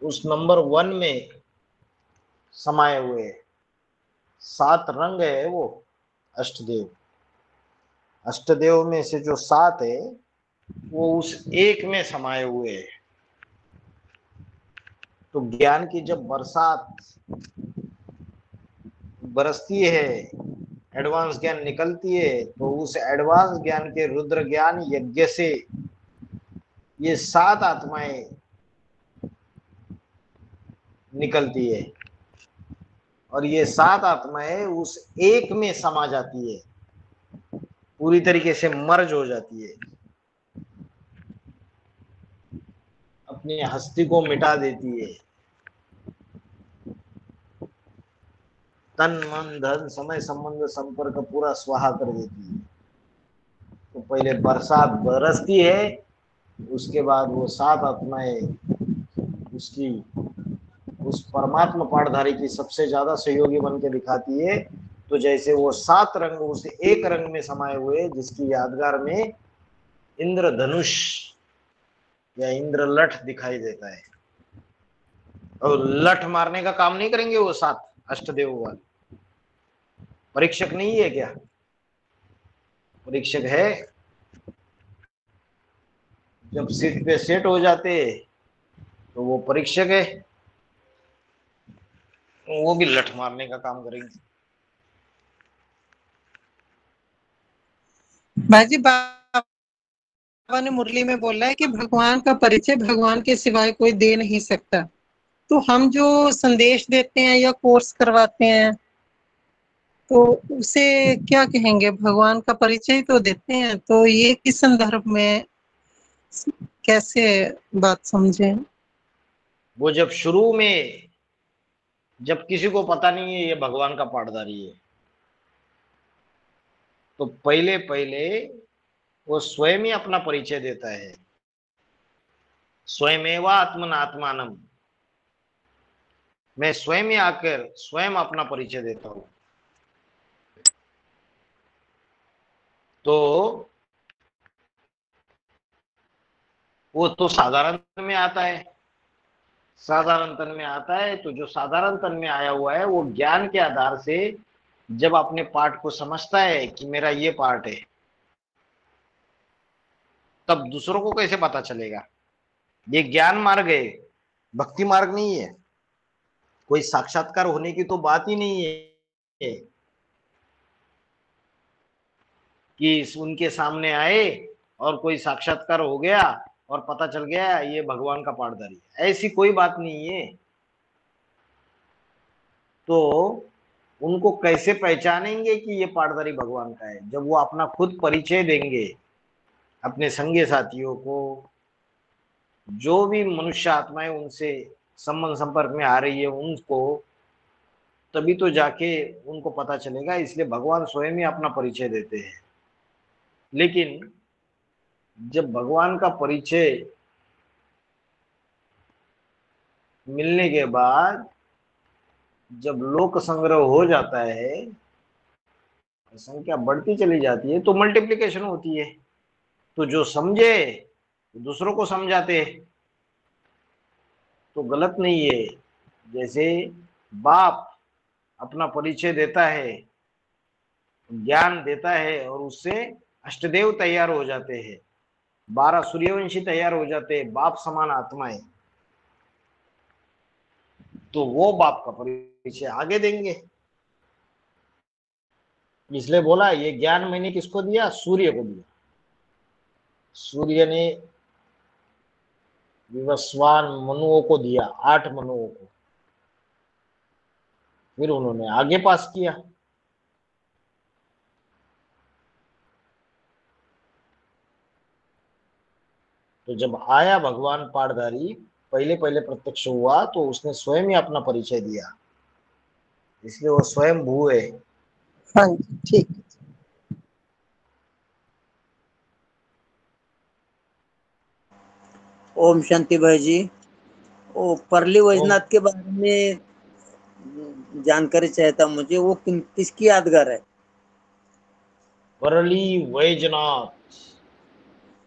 उस नंबर 1 में समाये हुए हैं। 7 रंग है वो अष्टदेव। अष्टदेव में से जो 7 है वो उस एक में समाये हुए हैं। तो ज्ञान की जब बरसात बरसती है, एडवांस ज्ञान निकलती है, तो उस एडवांस ज्ञान के रुद्र ज्ञान यज्ञ से ये 7 आत्माएं निकलती है और ये 7 आत्माएं उस एक में समा जाती है, पूरी तरीके से मर्ज हो जाती है, अपनी हस्ती को मिटा देती है, तन मन धन समय संबंध संपर्क पूरा स्वाहा कर देती है। तो पहले बरसात बरसती है, उसके बाद वो 7 आत्माएं उसकी उस परमात्मा पाठधारी की सबसे ज्यादा सहयोगी बन के दिखाती है। तो जैसे वो 7 रंग उस एक रंग में समाये हुए, जिसकी यादगार में इंद्रधनुष या इंद्रलठ दिखाई देता है। और लठ मारने का काम नहीं करेंगे वो 7 अष्टदेव वाले। परीक्षक नहीं है क्या? परीक्षक है। जब सीट पे सेट हो जाते तो वो परीक्षक है, वो भी लठ मारने का काम करेंगे।
भाई जी, बाबा ने मुरली में बोला है कि भगवान का परिचय भगवान के सिवाय कोई दे नहीं सकता। तो हम जो संदेश देते हैं या कोर्स करवाते हैं, तो उसे क्या कहेंगे? भगवान का परिचय तो देते हैं, तो ये किस संदर्भ में कैसे बात समझे?
वो जब शुरू में, जब किसी को पता नहीं है ये भगवान का पाठधारी है, तो पहले पहले वो स्वयं ही अपना परिचय देता है। स्वयमेवा आत्मनात्मानम, मैं स्वयं ही आकर स्वयं अपना परिचय देता हूं। तो वो तो साधारण तन में आता है। साधारण तन में आता है, तो जो साधारण तन में आया हुआ है वो ज्ञान के आधार से जब अपने पाठ को समझता है कि मेरा ये पाठ है, तब दूसरों को कैसे पता चलेगा? ये ज्ञान मार्ग है, भक्ति मार्ग नहीं है। कोई साक्षात्कार होने की तो बात ही नहीं है कि उनके सामने आए और कोई साक्षात्कार हो गया और पता चल गया ये भगवान का पाठधारी है। ऐसी कोई बात नहीं है। तो उनको कैसे पहचानेंगे कि ये पाठधारी भगवान का है? जब वो अपना खुद परिचय देंगे अपने संगी साथियों को, जो भी मनुष्य आत्माएं उनसे संबंध संपर्क में आ रही है उनको, तभी तो जाके उनको पता चलेगा। इसलिए भगवान स्वयं ही अपना परिचय देते हैं। लेकिन जब भगवान का परिचय मिलने के बाद जब लोक संग्रह हो जाता है, संख्या बढ़ती चली जाती है, तो मल्टीप्लिकेशन होती है। तो जो समझे दूसरों को समझाते हैं तो गलत नहीं है। जैसे बाप अपना परिचय देता है, ज्ञान देता है और उससे अष्टदेव तैयार हो जाते हैं, 12 सूर्यवंशी तैयार हो जाते हैं, बाप समान आत्माएं। तो वो बाप का परिचय आगे देंगे। इसलिए बोला ये ज्ञान मैंने किसको दिया? सूर्य को दिया। सूर्य ने विवस्वान मनुओं को दिया, 8 मनुओं को, फिर उन्होंने आगे पास किया। तो जब आया भगवान पाठधारी, पहले पहले प्रत्यक्ष हुआ तो उसने स्वयं ही अपना परिचय दिया, इसलिए वो स्वयं भू है।
हाँ जी, ठीक।
ओम शांति भाई जी, वो परली वैजनाथ के बारे में जानकारी चाहता मुझे, वो किसकी यादगार है?
परली वैजनाथ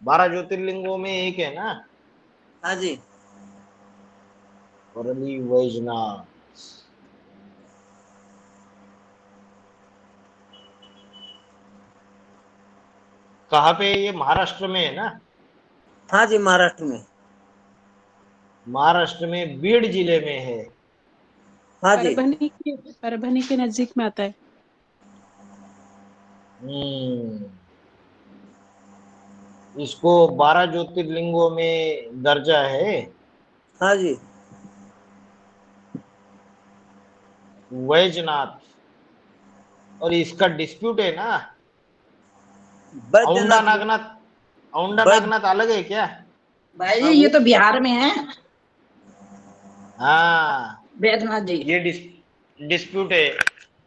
12 ज्योतिर्लिंगों में एक है ना?
हाँ जी।
परली वैजनाथ कहाँ पे? ये महाराष्ट्र में है ना?
हाँ जी, महाराष्ट्र में।
महाराष्ट्र में बीड जिले में है।
हाँ जी।
परभनी के नजदीक में आता है।
इसको 12 ज्योतिर्लिंगों में दर्जा है।
हाँ जी।
वैजनाथ, और इसका डिस्प्यूट है ना? औंधा नागनाथ, औंधा नागनाथ अलग है क्या?
भाई जी ये तो बिहार में है।
हाँ
बैद्यनाथ जी,
ये डिस्प्यूट है।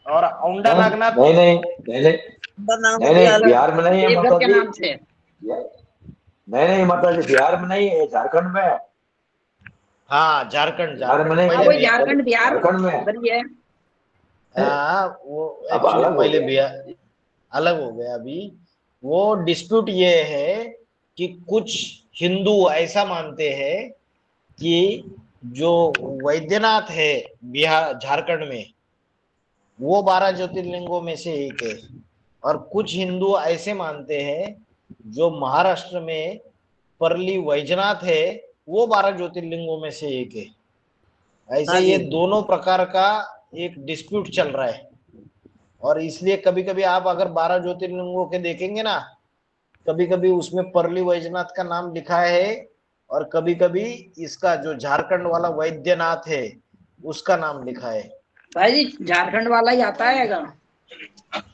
और औंधा नागनाथ
नहीं, बिहार में नहीं है माता जी।
नाम से।
नहीं माता जी, बिहार में नहीं है, झारखंड में है।
हाँ झारखंड,
झारखंड में
वही झारखंड बिहार
झारखंड में
है।
हाँ वो एक्चुअली पहले बिहार अलग हो गया। अभी वो डिस्प्यूट ये है कि कुछ हिंदू ऐसा मानते हैं कि जो वैद्यनाथ है बिहार झारखंड में, वो 12 ज्योतिर्लिंगों में से एक है। और कुछ हिंदू ऐसे मानते हैं जो महाराष्ट्र में परली वैजनाथ है, वो 12 ज्योतिर्लिंगों में से एक है। ऐसे ये दोनों प्रकार का एक डिस्प्यूट चल रहा है। और इसलिए कभी कभी आप अगर 12 ज्योतिर्लिंगों के देखेंगे ना, कभी कभी उसमें परली वैजनाथ का नाम लिखा है और कभी कभी इसका जो झारखंड वाला वैद्यनाथ है उसका नाम लिखा है।
भाई जी झारखंड वाला ही आता है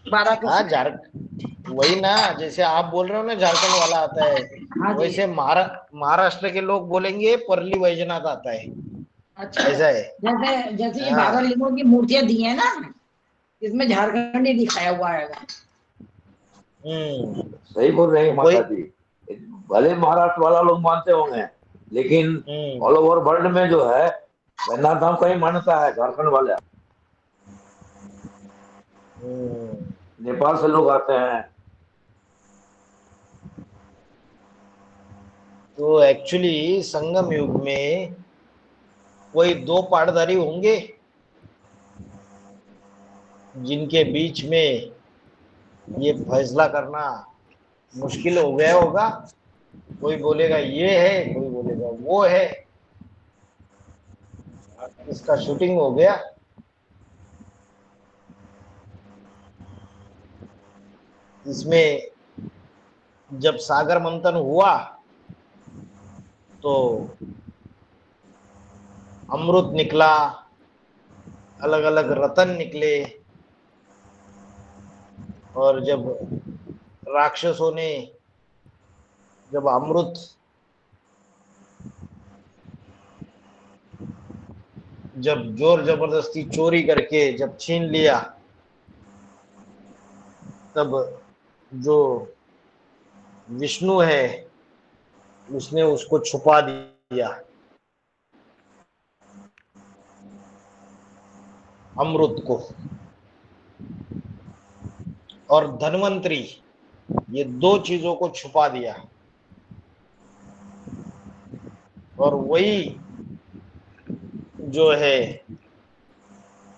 12
हाँ वही ना, जैसे आप बोल रहे हो ना झारखंड वाला आता है, वैसे महाराष्ट्र के लोग बोलेंगे परली वैजनाथ आता है।
अच्छा,
ऐसा है।
जैसे ये 12 लिंगों की मूर्तियां दी है ना, इसमें झारखंड ही दिखाया हुआ है।
सही बोल रहे हैं माता जी। भले महाराष्ट्र वाला लोग मानते होंगे, लेकिन ऑल ओवर वर्ल्ड में जो है वैद्यनाथ धाम का ही मान्यता है झारखंड वाले। नेपाल से लोग आते हैं।
तो एक्चुअली संगम युग में कोई 2 पाठधारी होंगे जिनके बीच में ये फैसला करना मुश्किल हो गया होगा। कोई बोलेगा ये है, कोई बोलेगा वो है। इसका शूटिंग हो गया। इसमें जब सागर मंथन हुआ तो अमृत निकला, अलग अलग रतन निकले। और जब राक्षसों ने जब अमृत जब जोर जबरदस्ती चोरी करके जब छीन लिया, तब जो विष्णु है उसने उसको छुपा दिया अमृत को। और धन्वंतरी, ये 2 चीजों को छुपा दिया। और वही जो है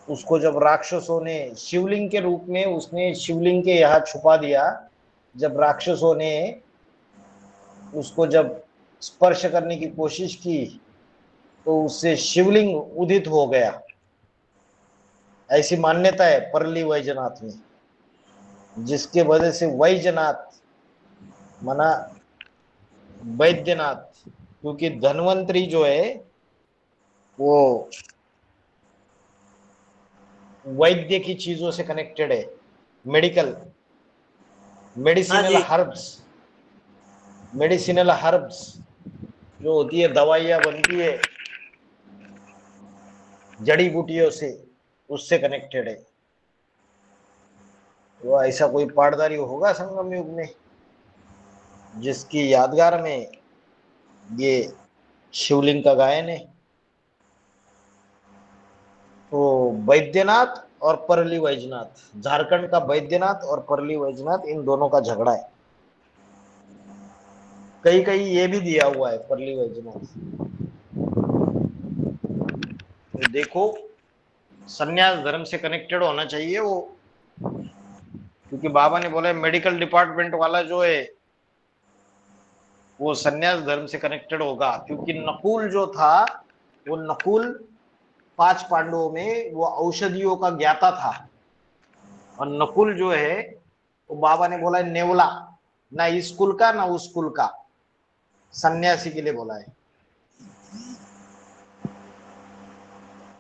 उसको जब राक्षसों ने शिवलिंग के रूप में, उसने शिवलिंग के यहाँ छुपा दिया। जब राक्षसों ने उसको जब स्पर्श करने की कोशिश की तो उससे शिवलिंग उदित हो गया, ऐसी मान्यता है परली वैजनाथ में, जिसके वजह से वैजनाथ माना वैद्यनाथ, क्योंकि धन्वंतरी जो है वो वैद्य की चीजों से कनेक्टेड है, मेडिसिनल हर्ब्स जो होती है, दवाइयां बनती है जड़ी बूटियों से, उससे कनेक्टेड है। तो ऐसा कोई पाटदारी होगा संगम युग में जिसकी यादगार में ये शिवलिंग का गायन है। तो बैद्यनाथ और परली वैजनाथ, झारखंड का बैद्यनाथ और परली वैजनाथ, इन दोनों का झगड़ा है। कहीं कहीं ये भी दिया हुआ है परली वैजनाथ। तो देखो, संन्यास धर्म से कनेक्टेड होना चाहिए वो, क्योंकि बाबा ने बोला मेडिकल डिपार्टमेंट वाला जो है वो संन्यास धर्म से कनेक्टेड होगा। क्योंकि नकुल जो था, वो नकुल 5 पांडवों में वो औषधियों का ज्ञाता था, और नकुल जो है वो बाबा ने बोला है नेवला, ना इस कुल का ना उस कुल का, सन्यासी के लिए बोला है।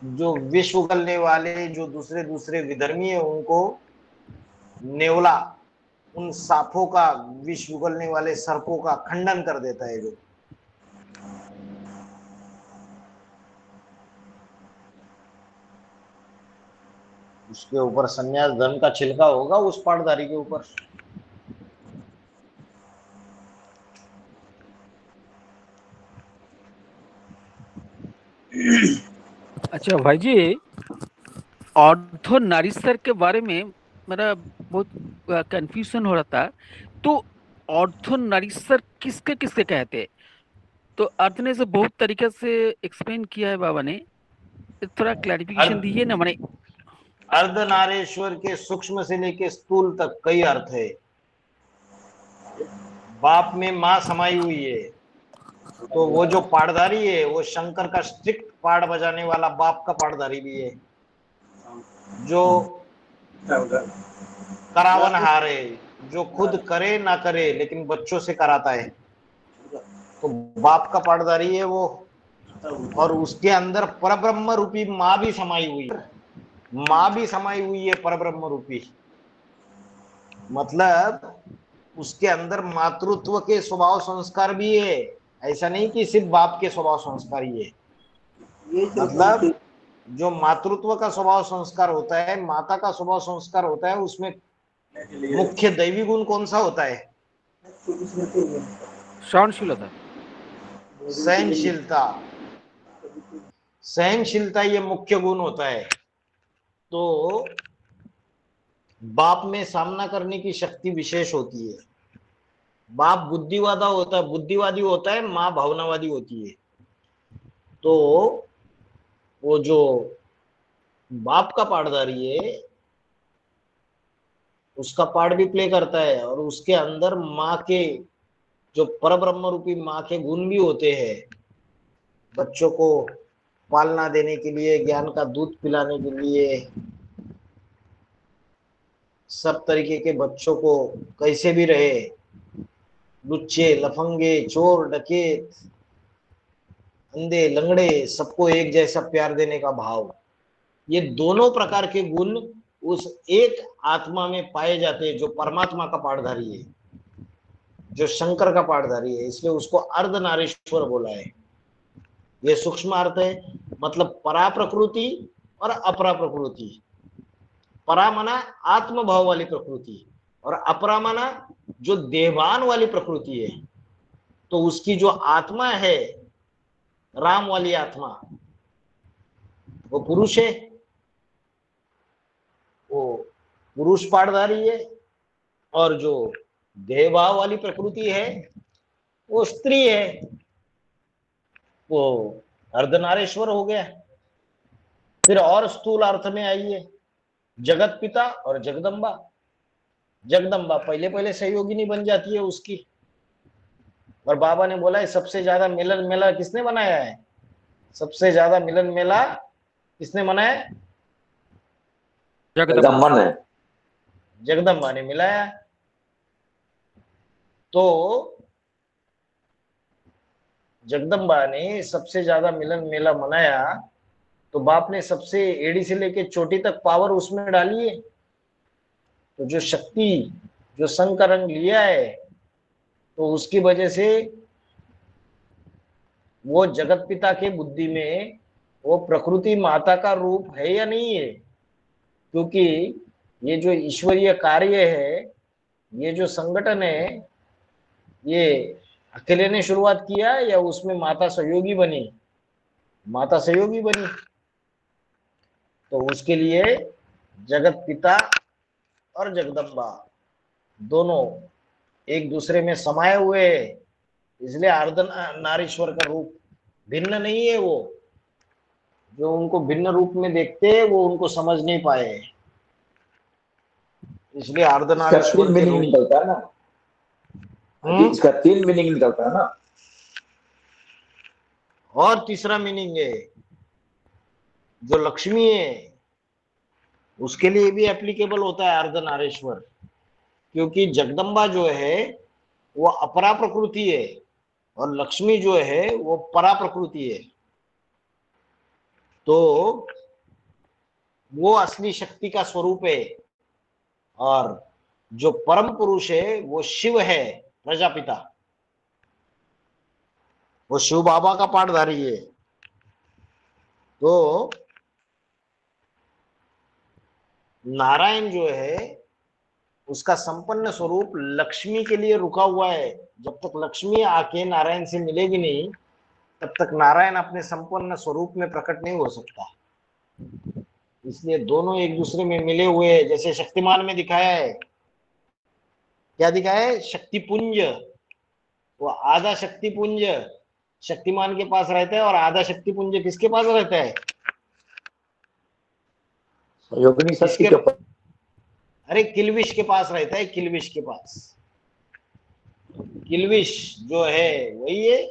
जो विष उगलने वाले जो दूसरे दूसरे विधर्मी है उनको नेवला, उन सांपों का, विष उगलने वाले सर्पों का खंडन कर देता है। जो उसके ऊपर संन्यास धर्म का छिलका होगा उस पाटधारी के ऊपर।
अच्छा भाई जी, ऑर्थो नारीश्वर के बारे में मेरा बहुत कंफ्यूजन हो रहा था। तो ऑर्थो नारीश्वर किसके किसके कहते हैं? तो अर्थ ने से बहुत तरीके से एक्सप्लेन किया है बाबा ने, थोड़ा क्लैरिफिकेशन दीजिए ना। माने
अर्धनारेश्वर के सूक्ष्म से लेके स्थूल तक कई अर्थ है। बाप में माँ समाई हुई है, तो वो जो पाटधारी है वो शंकर का स्ट्रिक्ट पाट बजाने वाला बाप का पाटधारी भी है, जो करावनहार है, जो खुद करे ना करे लेकिन बच्चों से कराता है। तो बाप का पाटधारी है वो, और उसके अंदर परब्रह्म रूपी माँ भी समाई हुई है। माँ भी समाई हुई है परब्रह्म रूपी, मतलब उसके अंदर मातृत्व के स्वभाव संस्कार भी है। ऐसा नहीं कि सिर्फ बाप के स्वभाव संस्कार ही है, मतलब जो मातृत्व का स्वभाव संस्कार होता है, माता का स्वभाव संस्कार होता है, उसमें मुख्य दैवी गुण कौन सा होता है?
सहनशीलता।
सहनशीलता, सहनशीलता ये मुख्य गुण होता है। तो बाप में सामना करने की शक्ति विशेष होती है। बाप बुद्धिवादी होता है, माँ भावनावादी होती है। तो वो जो बाप का पाटधारी है उसका पार्ट भी प्ले करता है, और उसके अंदर माँ के जो परब्रह्म रूपी माँ के गुण भी होते हैं। बच्चों को पालना देने के लिए, ज्ञान का दूध पिलाने के लिए, सब तरीके के बच्चों को कैसे भी रहे, लुच्चे लफंगे, चोर डकैत, अंधे लंगड़े, सबको एक जैसा प्यार देने का भाव, ये दोनों प्रकार के गुण उस एक आत्मा में पाए जाते हैं जो परमात्मा का पाटधारी है, जो शंकर का पाटधारी है। इसलिए उसको अर्धनारीश्वर बोला है। ये सूक्ष्म अर्थ है, मतलब परा प्रकृति और अपरा प्रकृति। परा माना आत्मभाव वाली प्रकृति, और अपरा माना जो देवान वाली प्रकृति है। तो उसकी जो आत्मा है, राम वाली आत्मा, वो पुरुष है, वो पुरुष पाटधारी है, और जो देवभाव वाली प्रकृति है वो स्त्री है। वो अर्धनारीश्वर हो गया। फिर और स्थूल अर्थ में आइए, जगत पिता और जगदम्बा। जगदम्बा पहले पहले सहयोगिनी बन जाती है उसकी, और बाबा ने बोला है सबसे ज्यादा मिलन मेला किसने बनाया है, सबसे ज्यादा मिलन मेला किसने बनाया है,
जगदम्बा ने।
जगदम्बा ने मिलाया। तो जगदम्बा ने सबसे ज्यादा मिलन मेला मनाया, तो बाप ने सबसे एड़ी से लेके चोटी तक पावर उसमें डाली है। तो जो शक्ति, जो संघ का रंग लिया है, तो उसकी वजह से वो जगत पिता के बुद्धि में वो प्रकृति माता का रूप है या नहीं है, क्योंकि ये जो ईश्वरीय कार्य है, ये जो संगठन है, ये अकेले ने शुरुआत किया या उसमें माता सहयोगी बनी, माता सहयोगी बनी। तो उसके लिए जगत पिता और जगदम्बा दोनों एक दूसरे में समाये हुए हैं, इसलिए अर्धनारीश्वर का रूप भिन्न नहीं है। वो जो उनको भिन्न रूप में देखते हैं वो उनको समझ नहीं पाए, इसलिए अर्धनारीश्वर के रूप
निकलता है ना, इसका 3 मीनिंग निकलता है ना।
और तीसरा मीनिंग है जो लक्ष्मी है, उसके लिए भी एप्लीकेबल होता है अर्धनारीश्वर, क्योंकि जगदम्बा जो है वो अपरा प्रकृति है और लक्ष्मी जो है वो परा प्रकृति है। तो वो असली शक्ति का स्वरूप है, और जो परम पुरुष है वो शिव है, प्रजापिता, वो शिव बाबा का पाठधारी है। तो नारायण जो है उसका संपन्न स्वरूप लक्ष्मी के लिए रुका हुआ है। जब तक लक्ष्मी आके नारायण से मिलेगी नहीं, तब तक नारायण अपने संपन्न स्वरूप में प्रकट नहीं हो सकता। इसलिए दोनों एक दूसरे में मिले हुए हैं। जैसे शक्तिमान में दिखाया है, क्या दिखाया है, शक्तिपुंज, वो आधा शक्तिपुंज शक्तिमान के पास रहता है और आधा शक्तिपुंज किसके पास रहता है,
योगिनी शक्ति के पास।
अरे किल्विश के पास रहता है, किल्विश के पास। किल्विश जो है वही है,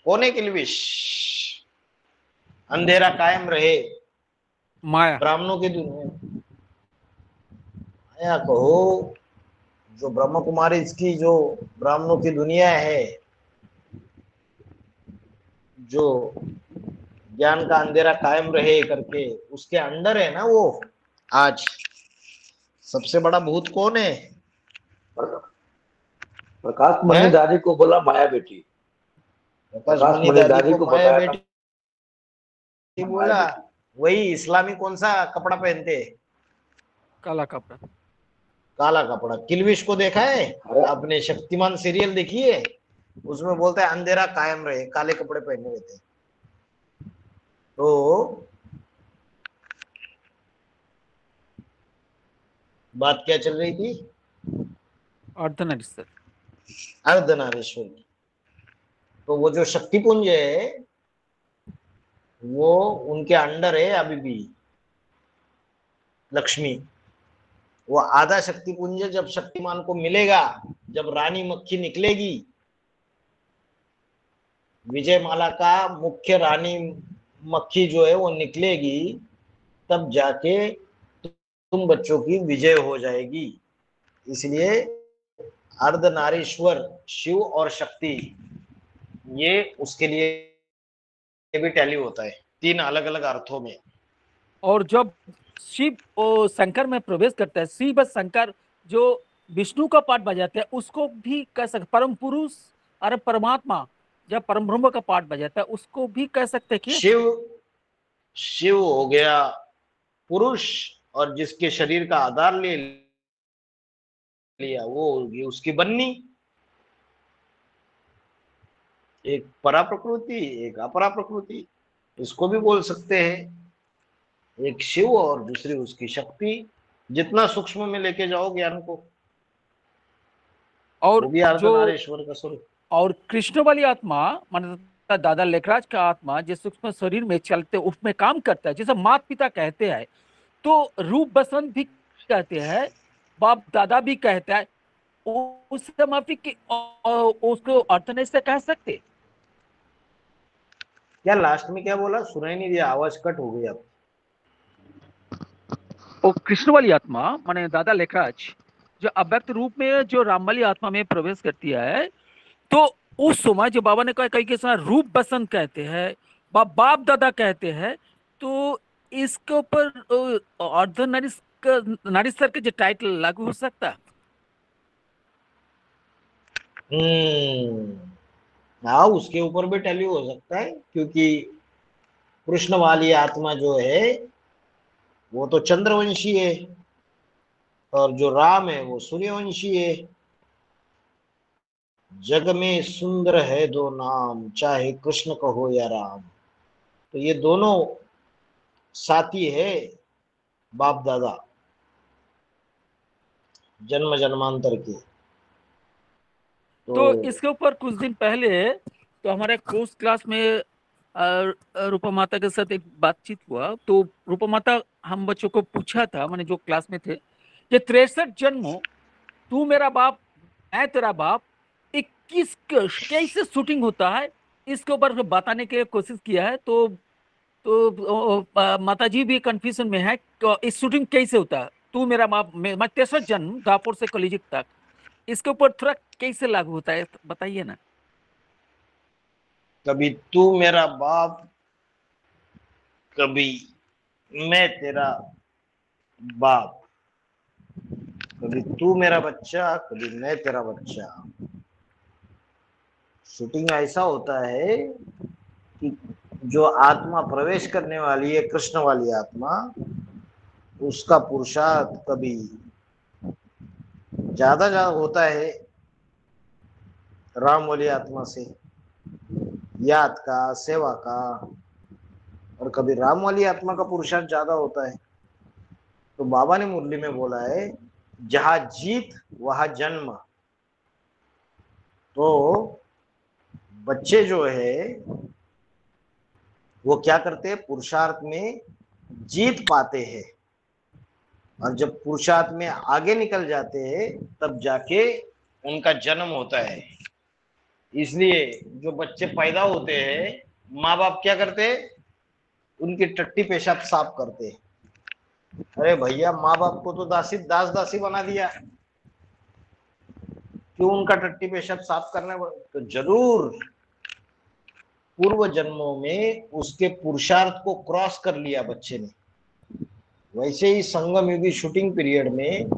कौन है किल्विश, अंधेरा कायम रहे,
माया,
ब्राह्मणों की दुनिया, माया कहो, जो ब्रह्म कुमारी इसकी जो ब्राह्मणों की दुनिया है, जो ज्ञान का अंधेरा कायम रहे करके उसके अंदर है ना वो। आज सबसे बड़ा भूत कौन है,
प्रकाश मणि दादी को बोला माया बेटी,
प्रकाश मणि दादी को माया बेटी बोला। वही इस्लामी कौन सा कपड़ा पहनते,
काला कपड़ा,
काला कपड़ा। किल्विश को देखा है आपने, शक्तिमान सीरियल देखी है, उसमें बोलता है अंधेरा कायम रहे, काले कपड़े पहने रहते हैं। तो बात क्या चल रही थी,
अर्धनारीश्वर,
अर्धनारीश्वर की। तो वो जो शक्तिपुंज है वो उनके अंडर है अभी भी लक्ष्मी। वो आधा शक्तिपुंज जब शक्तिमान को मिलेगा, जब रानी मक्खी निकलेगी, विजयमाला का मुख्य रानी मक्खी जो है वो निकलेगी, तब जाके तुम बच्चों की विजय हो जाएगी। इसलिए अर्धनारीश्वर शिव और शक्ति, ये उसके लिए भी टैली होता है 3 अलग अलग अर्थों में।
और जब शिव शंकर में प्रवेश करता है, शिव शंकर जो विष्णु का पाठ बजाते हैं उसको भी कह सकते, परम पुरुष और परमात्मा जब परम ब्रह्म का पाठ बजाता है उसको भी कह सकते हैं कि
शिव हो गया पुरुष, और जिसके शरीर का आधार ले लिया वो होगी उसकी बन्नी। एक परा प्रकृति, एक अपरा प्रकृति, इसको भी बोल सकते हैं। एक शिव और दूसरी उसकी शक्ति। जितना सूक्ष्म में लेके जाओ ज्ञान को,
और
वो भी अर्धनारीश्वर का स्वरूप।
और कृष्ण वाली आत्मा, मतलब दादा लेखराज का आत्मा जिस सूक्ष्म शरीर में चलते उसमें काम करता है, जैसे माता पिता कहते हैं, तो रूप बसंत भी कहते हैं, बाप दादा भी कहता है, उससे माफी की उसको अर्थनेस से कह सकते।
क्या लास्ट में क्या बोला, सुनाई नहीं दिया, आवाज कट हो गई अब।
वो कृष्ण वाली आत्मा माने दादा लेखराज जो अव्यक्त रूप में जो राम वाली आत्मा में प्रवेश करती है, तो उस समय जो बाबा ने कहा कई के साथ रूप बसंत कहते हैं, बाप दादा कहते हैं, तो इसके ऊपर अर्ध नारीस्तर के जो टाइटल लागू हो सकता।
हाँ, उसके ऊपर भी टैली हो सकता है, क्योंकि कृष्ण वाली आत्मा जो है वो तो चंद्रवंशी है और जो राम है वो सूर्यवंशी है। जग में सुंदर है दो नाम, चाहे कृष्ण कहो या राम। तो ये दोनों साथी है बाप दादा जन्म जन्मांतर के।
तो इसके ऊपर कुछ दिन पहले तो हमारे कोर्स क्लास में रूपा माता के साथ एक बातचीत हुआ, तो रूपा माता हम बच्चों को पूछा था, मैंने जो क्लास में थे, कि 63 जन्मों तू मेरा बाप मैं तेरा बाप, 21 कैसे शूटिंग होता है, इसके ऊपर बताने की कोशिश किया है। तो माता जी भी कंफ्यूजन में है, इस शूटिंग कैसे होता है, तू मेरा बाप मैं 63 जन्म दापुर से कलिजुग तक, इसके ऊपर थोड़ा कैसे लागू होता है बताइए ना।
कभी तू मेरा बाप, कभी मैं तेरा बाप, कभी तू मेरा बच्चा, कभी मैं तेरा बच्चा। शूटिंग ऐसा होता है कि जो आत्मा प्रवेश करने वाली है, कृष्ण वाली आत्मा, उसका पुरुषार्थ कभी ज्यादा होता है राम वाली आत्मा से, याद का, सेवा का, और कभी राम वाली आत्मा का पुरुषार्थ ज्यादा होता है। तो बाबा ने मुरली में बोला है, जहां जीत वहां जन्म। तो बच्चे जो है वो क्या करते हैं, पुरुषार्थ में जीत पाते हैं, और जब पुरुषार्थ में आगे निकल जाते हैं तब जाके उनका जन्म होता है। इसलिए जो बच्चे पैदा होते हैं, माँ बाप क्या करते हैं, उनकी टट्टी पेशाब साफ करते हैं। अरे भैया, माँ बाप को तो दास दासी बना दिया, क्यों उनका टट्टी पेशाब साफ करना? तो जरूर पूर्व जन्मों में उसके पुरुषार्थ को क्रॉस कर लिया बच्चे ने। वैसे ही संगम युगी शूटिंग पीरियड में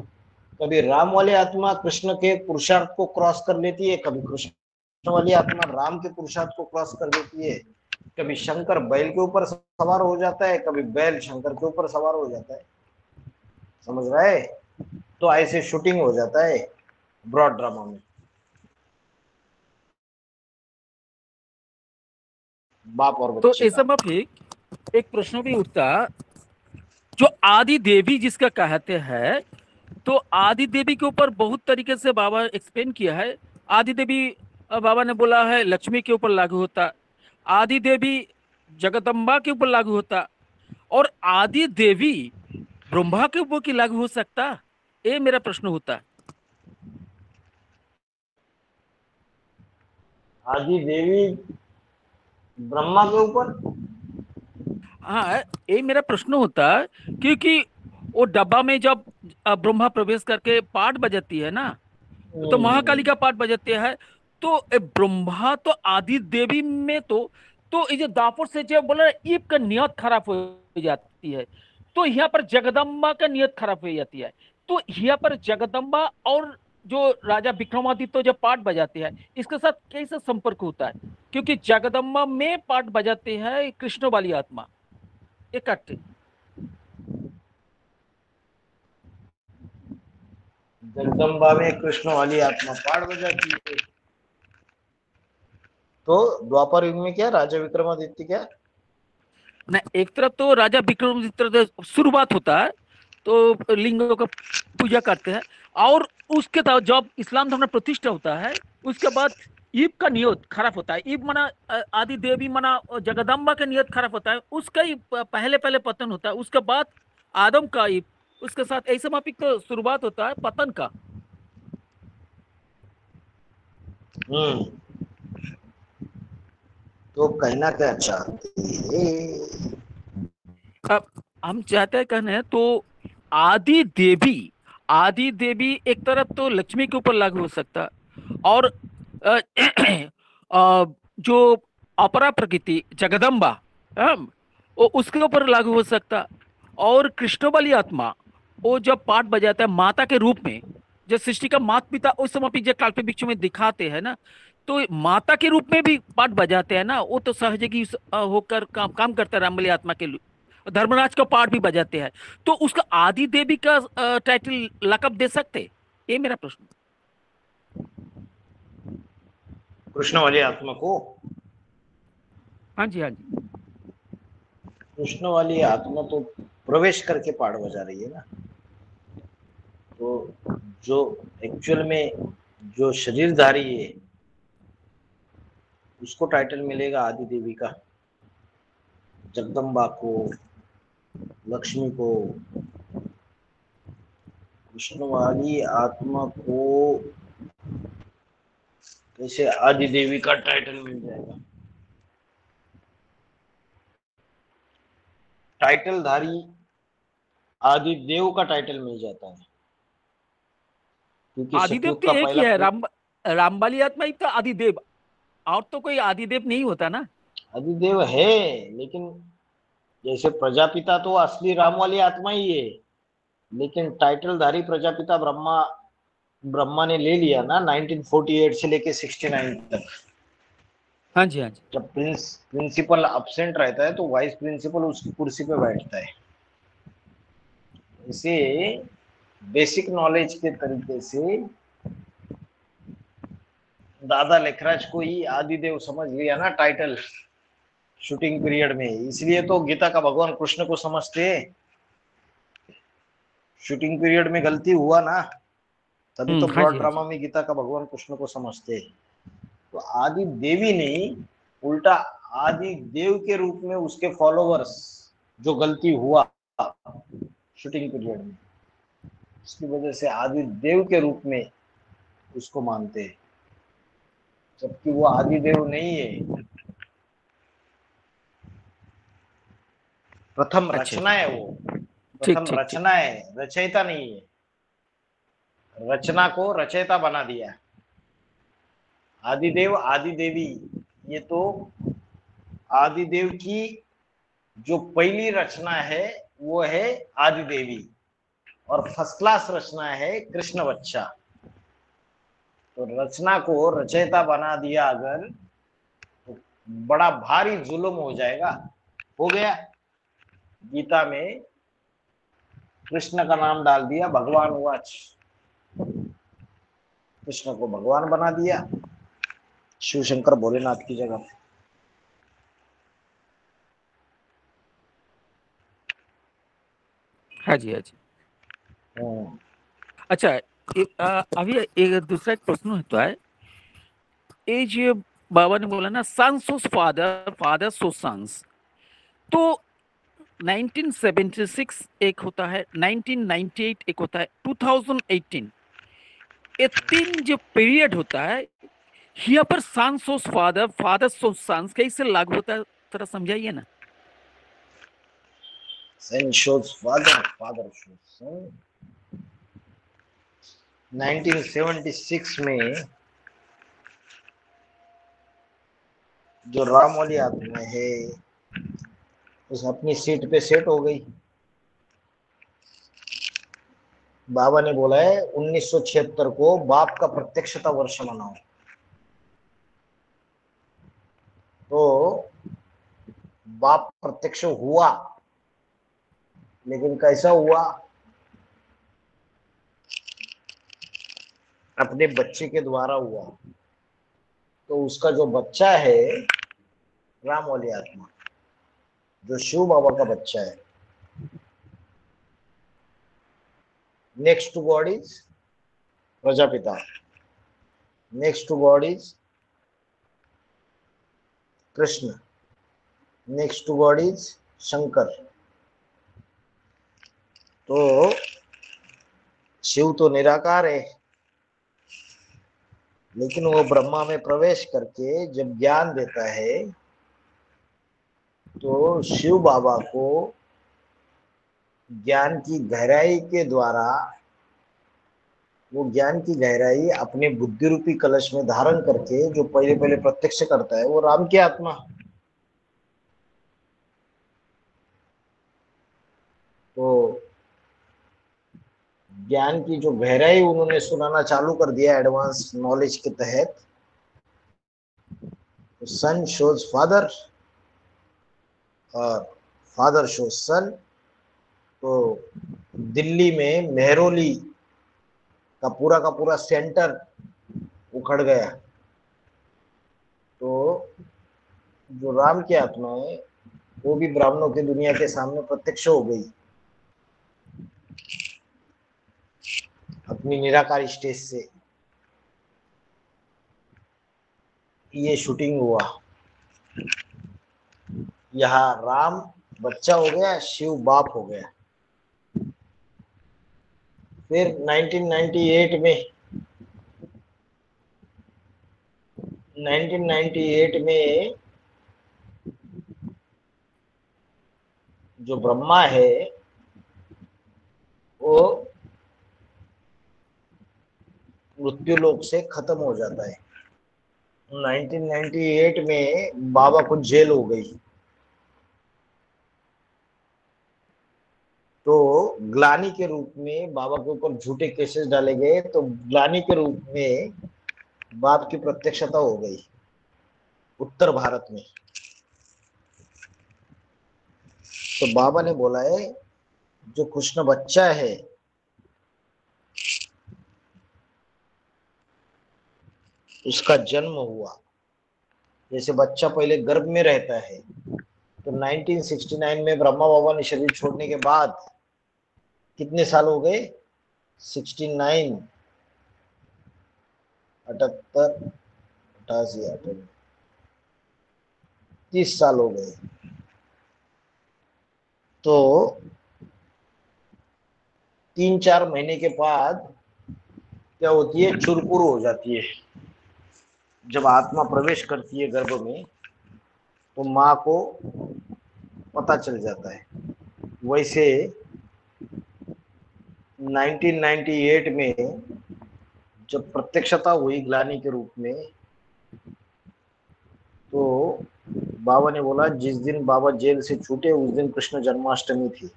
कभी राम वाली आत्मा कृष्ण के पुरुषार्थ को क्रॉस कर लेती है, कभी कृष्ण वाली आत्मा राम के पुरुषार्थ को क्रॉस कर देती है, कभी शंकर बैल के ऊपर सवार हो जाता है, कभी बैल शंकर के ऊपर सवार हो जाता है। समझ रहा है? तो ऐसे शूटिंग हो जाता है ब्रॉड ड्रामा में। बाप और
तो
बच्चे
ऐसा में एक प्रश्न भी उठता, जो आदि देवी जिसका कहते हैं, तो आदि देवी के ऊपर बहुत तरीके से बाबा एक्सप्लेन किया है। आदि देवी बाबा ने बोला है लक्ष्मी के ऊपर लागू होता, आदि देवी जगदम्बा के ऊपर लागू होता, और आदि देवी ब्रह्मा के ऊपर की लागू हो सकता। ये मेरा प्रश्न होता।
आदि देवी ब्रह्मा के ऊपर?
हाँ, ये मेरा प्रश्न होता, क्योंकि वो डब्बा में जब ब्रह्मा प्रवेश करके पाठ बजाती है ना, तो महाकाली का पाठ बजाते हैं, तो ब्रह्मा तो आदि देवी में तो ये दापुर से जो बोला ईब का नियत खराब हो जाती है, तो यहाँ पर जगदम्बा का नियत खराब हो जाती है। तो यहाँ पर जगदम्बा और जो राजा विक्रमादित्य जो पाठ बजाते हैं, इसके साथ कैसे संपर्क होता है? क्योंकि जगदम्बा में पाठ बजाते हैं कृष्ण वाली आत्मा इकट्ठे।
जगदम्बा में कृष्ण वाली आत्मा पाठ बजाती है, तो द्वापर युग में क्या राजा विक्रमादित्य क्या
ना, एक तरफ तो राजा विक्रमादित्य शुरुआत होता है, तो लिंगों का पूजा करते हैं, और उसके बाद जब इस्लाम धर्म प्रतिष्ठा होता है, उसके बाद ईब का नियत खराब होता है। ईब मना आदि देवी मना जगदम्बा का नियत खराब होता है, उसका ही पहले पहले पतन होता है, उसके बाद आदम का ईब, उसके साथ ऐसे मापिक तो शुरुआत होता है पतन का।
तो कहना क्या चाहते हैं?
अब हम चाहते हैं कहने तो आदि देवी एक तरफ तो लक्ष्मी के ऊपर लागू हो सकता है, और अ, जो अपरा प्रकृति जगदम्बा, वो उसके ऊपर लागू हो सकता। और कृष्ण वाली आत्मा वो जब पाठ बजाता है माता के रूप में, जब सृष्टि का माता पिता उस समय भी जब काल्पनिक बिच्छू में दिखाते हैं ना, तो माता के रूप में भी पाठ बजाते हैं ना, वो तो सहजगी होकर काम करता है राम वाली आत्मा के धर्मराज का पाठ भी बजाते हैं। तो उसका आदि देवी का टाइटल लकब दे सकते? ये मेरा प्रश्न।
कृष्ण वाली आत्मा को?
हाँ जी, हाँ जी।
कृष्ण वाली आत्मा तो प्रवेश करके पाठ बजा रही है ना, तो जो एक्चुअल में जो शरीरधारी है उसको टाइटल मिलेगा आदि देवी का, जगदम्बा को, लक्ष्मी को। कृष्ण वाली आत्मा को कैसे आदि देवी का टाइटल मिल जाएगा? टाइटल धारी आदि देव का टाइटल मिल जाता है, क्योंकि
आदिदेव
सतयुग
तो
का
एक ही
पहला
है, रामबाली आत्मा ही तो आदिदेव, और तो कोई आदिदेव नहीं होता ना।
आदिदेव है, लेकिन जैसे प्रजापिता तो असली राम वाली आत्मा ही है, लेकिन टाइटल धारी प्रजापिता ब्रह्मा ने ले लिया ना 1948 से लेके 69 तक।
हाँ जी, हाँ जी।
जब प्रिंसिपल अब्सेंट रहता है तो वाइस प्रिंसिपल उसकी कुर्सी पे बैठता है। इसे बेसिक नॉलेज के तरीके से दादा लेखराज को ही आदिदेव समझ लिया ना टाइटल शूटिंग पीरियड में, इसलिए तो गीता का भगवान कृष्ण को समझते। शूटिंग पीरियड में गलती हुआ ना, तभी तो
हाँ
ब्रॉड
जी, हाँ
ड्रामा
जी।
में गीता का भगवान कृष्ण को समझते। तो आदि देवी नहीं, उल्टा आदि देव के रूप में उसके फॉलोवर्स जो गलती हुआ शूटिंग पीरियड में, इसकी वजह से आदि देव के रूप में उसको मानते हैं, जबकि वो आदि देव नहीं है। प्रथम
अच्छा
रचना
अच्छा,
है वो,
ठीक
प्रथम
ठीक ठीक।
रचना है, रचयिता नहीं है। रचना को रचयिता बना दिया। आदिदेव आदि देवी, ये तो आदिदेव की जो पहली रचना है वो है आदि देवी, और फर्स्ट क्लास रचना है कृष्ण बच्चा। तो रचना को रचयिता बना दिया अगर, तो बड़ा भारी जुल्म हो जाएगा। हो गया, गीता में कृष्ण का नाम डाल दिया, भगवान वाच, कृष्ण को भगवान बना दिया शिव शंकर भोलेनाथ की जगह पे।
हाँ जी, हाँ जी। अच्छा, अभी एक दूसरा एक प्रश्न होता है, ये जो बाबा ने बोला ना sons of father, father so sons, तो 1976 एक होता है, 1998 एक होता है, 2018, ये तीन जो पीरियड होता है, यहाँ पर sons of father, father of sons कैसे लागू होता है, थोड़ा समझाइए ना।
Son shows father, father shows son। 1976 में जो राम वाली आत्मा है उस अपनी सीट पे सेट हो गई। बाबा ने बोला है 1976 को बाप का प्रत्यक्षता वर्ष मनाओ। तो बाप प्रत्यक्ष हुआ, लेकिन कैसा हुआ? अपने बच्चे के द्वारा हुआ। तो उसका जो बच्चा है राम वाली आत्मा, जो शिव बाबा का बच्चा है, next to God is Prajapita, next to God is Krishna, next to God is Shankar. तो शिव तो निराकार है, लेकिन वो ब्रह्मा में प्रवेश करके जब ज्ञान देता है तो शिव बाबा को ज्ञान की गहराई के द्वारा, वो ज्ञान की गहराई अपने बुद्धि रूपी कलश में धारण करके जो पहले पहले प्रत्यक्ष करता है वो राम की आत्मा। तो ज्ञान की जो गहराई उन्होंने सुनाना चालू कर दिया एडवांस नॉलेज के तहत। सन शोज फादर और फादर शोज सन। तो दिल्ली में मेहरौली का पूरा सेंटर उखड़ गया। तो जो राम की आत्मा है वो भी ब्राह्मणों की दुनिया के सामने प्रत्यक्ष हो गई अपनी निराकार स्टेज से। ये शूटिंग हुआ। यहाँ राम बच्चा हो गया, शिव बाप हो गया। फिर 1998 में जो ब्रह्मा है वो मृत्युलोक से खत्म हो जाता है। 1998 में बाबा को जेल हो गई। तो ग्लानी के रूप में बाबा के ऊपर झूठे केसेस डाले गए। तो ग्लानी के रूप में बाप की प्रत्यक्षता हो गई उत्तर भारत में। तो बाबा ने बोला है जो कृष्ण बच्चा है उसका जन्म हुआ, जैसे बच्चा पहले गर्भ में रहता है। तो 1969 में ब्रह्मा बाबा ने शरीर छोड़ने के बाद कितने साल हो गए? 69, 78, 88, 88, 30 साल हो गए। तो 3-4 महीने के बाद क्या होती है? चुरपुर हो जाती है। जब आत्मा प्रवेश करती है गर्भ में तो माँ को पता चल जाता है। वैसे 1998 में जब प्रत्यक्षता हुई ग्लानी के रूप में, तो बाबा ने बोला जिस दिन बाबा जेल से छूटे उस दिन कृष्ण जन्माष्टमी थी।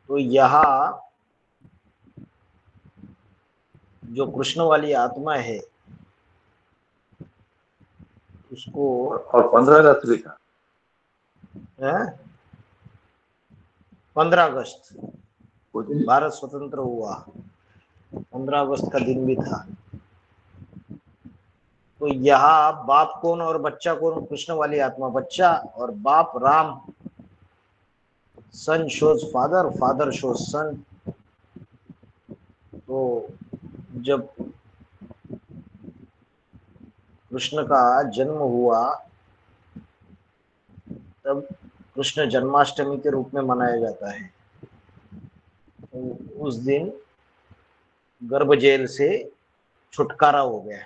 तो यहाँ जो कृष्ण वाली आत्मा है उसको,
और 15 अगस्त भी था।
15 अगस्त भारत स्वतंत्र हुआ, 15 अगस्त का दिन भी था। तो यहाँ बाप कौन और बच्चा कौन? कृष्ण वाली आत्मा बच्चा और बाप राम। सन शोज फादर, फादर शोज सन। तो जब कृष्ण का जन्म हुआ तब कृष्ण जन्माष्टमी के रूप में मनाया जाता है। उस दिन गर्भ जेल से छुटकारा हो गया,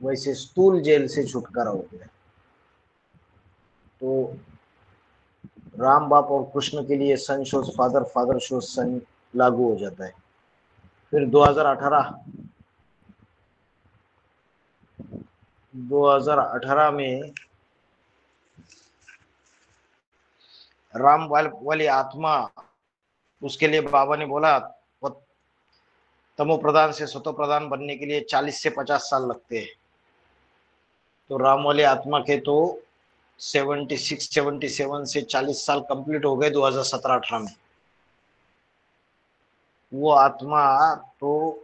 वैसे स्थूल जेल से छुटकारा हो गया। तो राम बाप और कृष्ण के लिए सन शोज फादर, फादर शोज सन लागू हो जाता है। फिर 2018 में राम वाली आत्मा, उसके लिए बाबा ने बोला तमो प्रधान से सतो प्रधान बनने के लिए 40 से 50 साल लगते हैं। तो राम वाले आत्मा के तो 76, 77 से 40 साल कंप्लीट हो गए 2017-18 में। वो आत्मा तो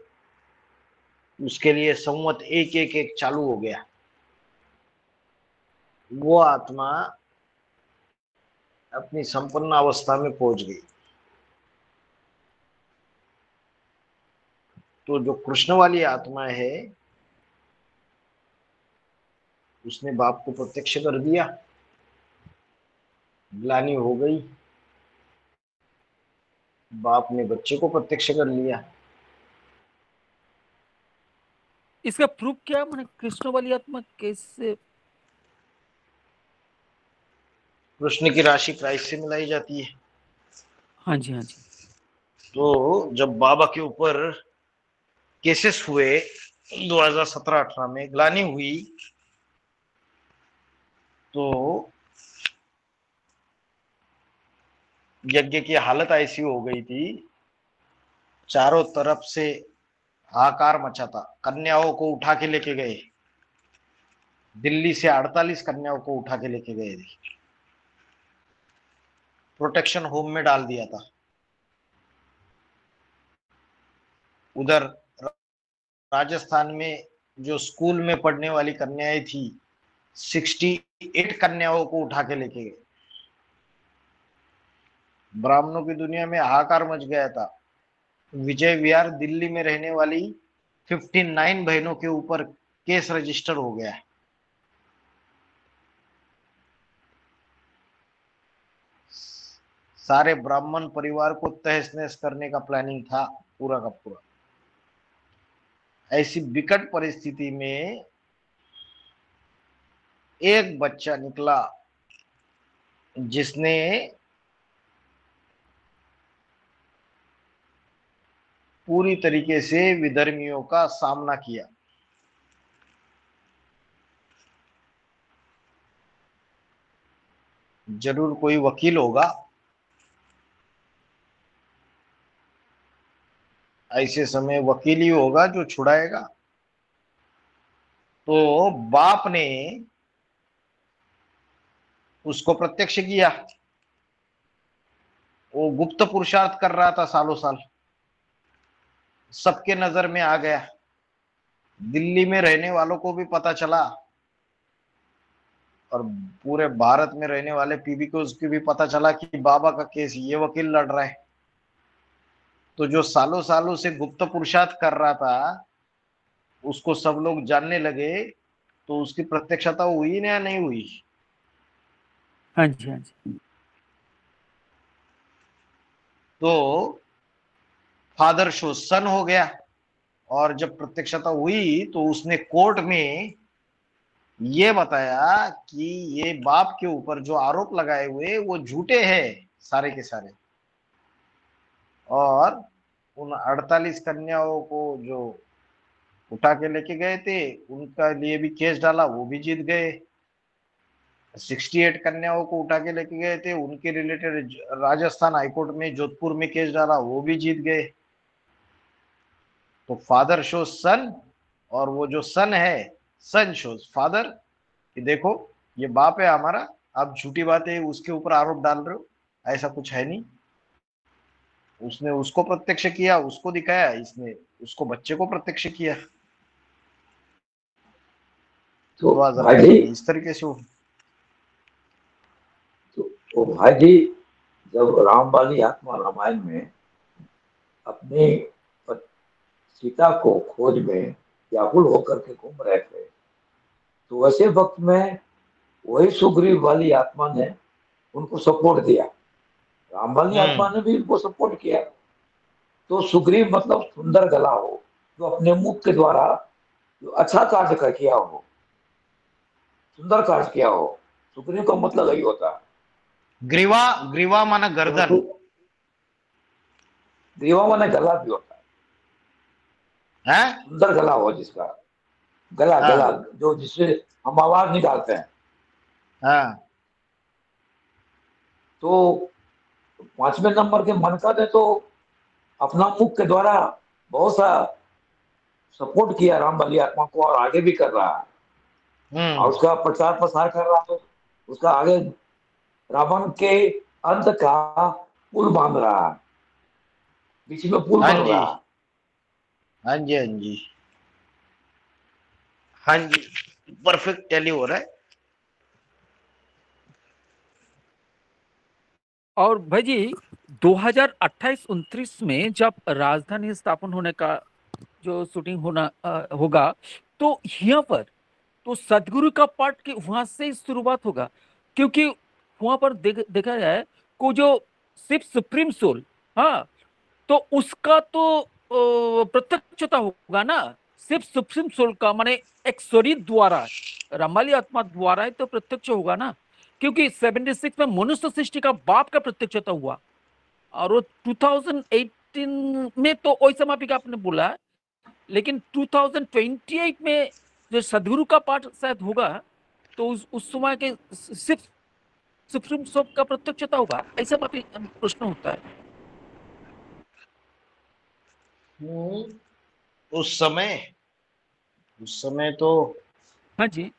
उसके लिए संवत एक चालू हो गया। वो आत्मा अपनी संपन्न अवस्था में पहुंच गई। तो जो कृष्ण वाली आत्मा है उसने बाप को प्रत्यक्ष कर दिया, ग्लानि हो गई, बाप ने बच्चे को प्रत्यक्ष कर लिया।
इसका प्रूफ क्या, मैंने कृष्ण वाली आत्मा कैसे?
कृष्ण की राशि क्राइस्ट से मिलाई जाती है।
हाँ जी, हाँ जी।
तो जब बाबा के ऊपर केसेस हुए 2017-18 में, ग्लानि हुई, तो यज्ञ की हालत ऐसी हो गई थी, चारों तरफ से हाहाकार मचा था। कन्याओं को उठा के लेके गए, दिल्ली से 48 कन्याओं को उठा के लेके गए थे, प्रोटेक्शन होम में डाल दिया था। उधर राजस्थान में जो स्कूल में पढ़ने वाली कन्याएं थी, 68 कन्याओं को उठा के लेके गए। ब्राह्मणों की दुनिया में हाहाकार मच गया था। विजय विहार दिल्ली में रहने वाली 59 बहनों के ऊपर केस रजिस्टर हो गया है। सारे ब्राह्मण परिवार को तहस नहस करने का प्लानिंग था पूरा का पूरा। ऐसी विकट परिस्थिति में एक बच्चा निकला जिसने पूरी तरीके से विधर्मियों का सामना किया। जरूर कोई वकील होगा, ऐसे समय वकील ही होगा जो छुड़ाएगा। तो बाप ने उसको प्रत्यक्ष किया। वो गुप्त पुरुषार्थ कर रहा था सालों साल, सबके नजर में आ गया। दिल्ली में रहने वालों को भी पता चला और पूरे भारत में रहने वाले पीबी को उसकी भी पता चला कि बाबा का केस ये वकील लड़ रहा है। तो जो सालों सालों से गुप्त पुरुषार्थ कर रहा था, उसको सब लोग जानने लगे। तो उसकी प्रत्यक्षता हुई ना, नहीं हुई?
हाँ जी, हाँ जी।
तो फादर शो सन हो गया। और जब प्रत्यक्षता हुई तो उसने कोर्ट में ये बताया कि ये बाप के ऊपर जो आरोप लगाए हुए वो झूठे हैं सारे के सारे। और उन 48 कन्याओं को जो उठा के लेके गए थे उनका लिए भी केस डाला, वो भी जीत गए। 68 कन्याओं को उठा के लेके गए थे, उनके रिलेटेड राजस्थान हाईकोर्ट में जोधपुर में केस डाला, वो भी जीत गए। तो फादर शोज सन, और वो जो सन है, सन शोज फादर, कि देखो ये बाप है हमारा, आप झूठी बातें उसके ऊपर आरोप डाल रहे हो, ऐसा कुछ है नहीं। उसने उसको प्रत्यक्ष किया, उसको दिखाया, इसने उसको बच्चे को प्रत्यक्ष किया।
तो
2018
भाई जी,
में इस तरीके से
तो भाई जी, जब राम वाली आत्मा रामायण में अपनी सीता को खोज में व्याकुल होकर के घूम रहे थे, तो वैसे वक्त में वही सुग्रीव वाली आत्मा ने उनको सपोर्ट दिया। राम वाली आत्मा ने भी उनको सपोर्ट किया। तो सुग्रीव मतलब सुंदर गला हो, जो अपने मुख के द्वारा जो अच्छा कार्य कर किया हो, सुंदर कार्य किया हो। सुग्रीव का मतलब यही होता है।
ग्रीवा, ग्रीवा माना गर्दन,
ग्रीवा माना गला भी होता
है।
सुंदर गला हो जिसका, गला गला जो जिससे हम आवाज निकालते हैं।
हाँ।
तो 5वें नंबर के मनका ने तो अपना मुख के द्वारा बहुत सा सपोर्ट किया राम वाली आत्मा को, और आगे भी कर रहा है। और उसका प्रचार प्रसार कर रहा है, उसका आगे रावण के अंत का पुल बांध रहा है, बीच में पुल बन रहा है।
हाँ जी, हाँ जी, हाँ जी, परफेक्ट टैली हो रहा है।
और भाई जी 2028-29 में जब राजधानी स्थापन होने का जो शूटिंग होना होगा, तो यहाँ पर तो सदगुरु का पाठ के वहां से ही शुरुआत होगा, क्योंकि वहां पर देखा जाए को जो सिर्फ सुप्रीम सोल, हाँ, तो उसका तो प्रत्यक्षता होगा ना, सिर्फ सुप्रीम सोल का, माने एक शरीर द्वारा, रामवाली आत्मा द्वारा ही तो प्रत्यक्ष होगा ना, क्योंकि 76 में मनुष्य सृष्टि का बाप का प्रत्यक्षता हुआ, और वो 2018 में तो वैसा मापी का आपने बोला, लेकिन 2028 में जो सदगुरु का पाठ शायद होगा, तो उस समय के सिर्फ सुप्रीम सोल का प्रत्यक्षता होगा, ऐसा मापी प्रश्न होता है।
उस समय तो,
हाँ जी,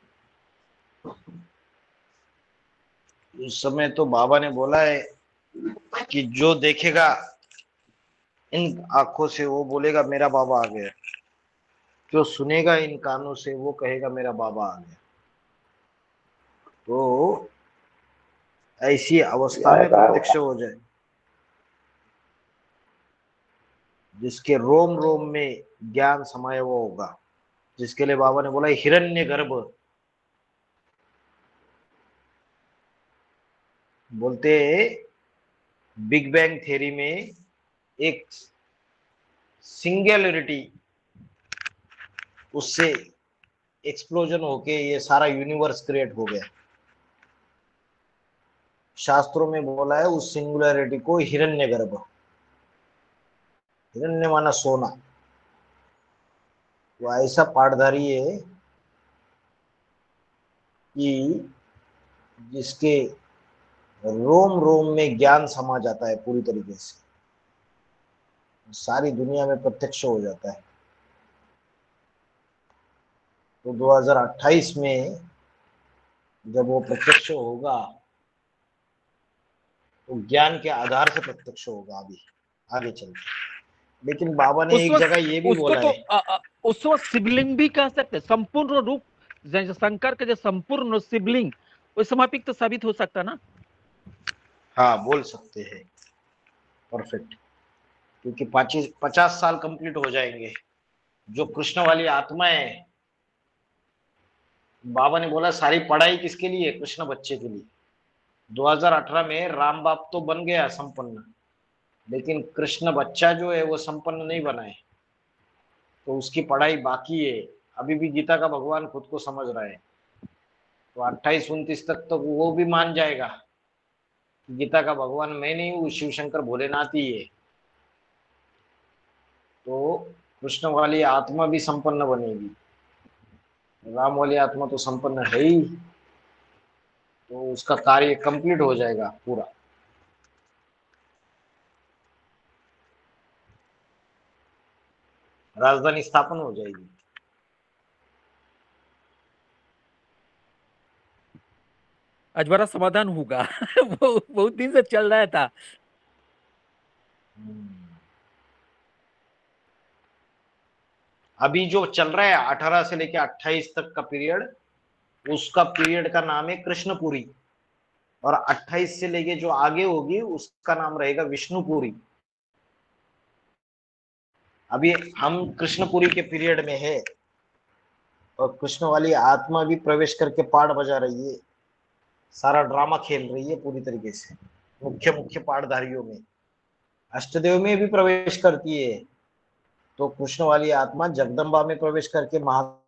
उस समय तो बाबा ने बोला है कि जो देखेगा इन आंखों से वो बोलेगा मेरा बाबा आ गया, जो सुनेगा इन कानों से वो कहेगा मेरा बाबा आ गया। तो ऐसी अवस्था में प्रत्यक्ष हो जाए जिसके रोम रोम में ज्ञान समाया हुआ होगा, जिसके लिए बाबा ने बोला हिरण्य गर्भ। बोलते बिग बैंग थ्योरी में एक सिंगुलरिटी, उससे एक्सप्लोजन होके ये सारा यूनिवर्स क्रिएट हो गया। शास्त्रों में बोला है उस सिंगुलरिटी को हिरण्य गर्भ। हिरण्य माना सोना। वो ऐसा पाठधारी है कि जिसके रोम रोम में ज्ञान समा जाता है पूरी तरीके से, सारी दुनिया में प्रत्यक्ष हो जाता है। तो 2028 में जब वो प्रत्यक्ष होगा तो ज्ञान के आधार से प्रत्यक्ष होगा अभी आगे चलकर। लेकिन बाबा ने एक जगह ये भी बोला है,
उस वक्त शिवलिंग भी कह सकते, संपूर्ण रूप जैसे शंकर के जो संपूर्ण शिवलिंग, वो समापिक तो साबित हो सकता ना।
हाँ, बोल सकते हैं, परफेक्ट। क्योंकि 50 साल कंप्लीट हो जाएंगे। जो कृष्ण वाली आत्मा है, बाबा ने बोला सारी पढ़ाई किसके लिए? कृष्ण बच्चे के लिए। 2018 में राम बाप तो बन गया संपन्न, लेकिन कृष्ण बच्चा जो है वो संपन्न नहीं बना है, तो उसकी पढ़ाई बाकी है। अभी भी गीता का भगवान खुद को समझ रहा है। तो 28-29 तक तो वो भी मान जाएगा गीता का भगवान मैं नहीं हूँ, शिव शंकर भोलेनाथ ही है। तो कृष्ण वाली आत्मा भी संपन्न बनेगी, राम वाली आत्मा तो संपन्न है ही, तो उसका कार्य कंप्लीट हो जाएगा पूरा। राजधानी स्थापन हो जाएगी।
आज बड़ा समाधान होगा। वो बहुत दिन से चल रहा था।
अभी जो चल रहा है 18 से लेकर 28 तक का पीरियड, उसका पीरियड का नाम है कृष्णपुरी, और 28 से लेके जो आगे होगी उसका नाम रहेगा विष्णुपुरी। अभी हम कृष्णपुरी के पीरियड में है, और कृष्ण वाली आत्मा भी प्रवेश करके पाठ बजा रही है, सारा ड्रामा खेल रही है पूरी तरीके से। मुख्य पाठधारियों में, अष्टदेव में भी प्रवेश करती है। तो कृष्ण वाली आत्मा जगदम्बा में प्रवेश करके महाकाली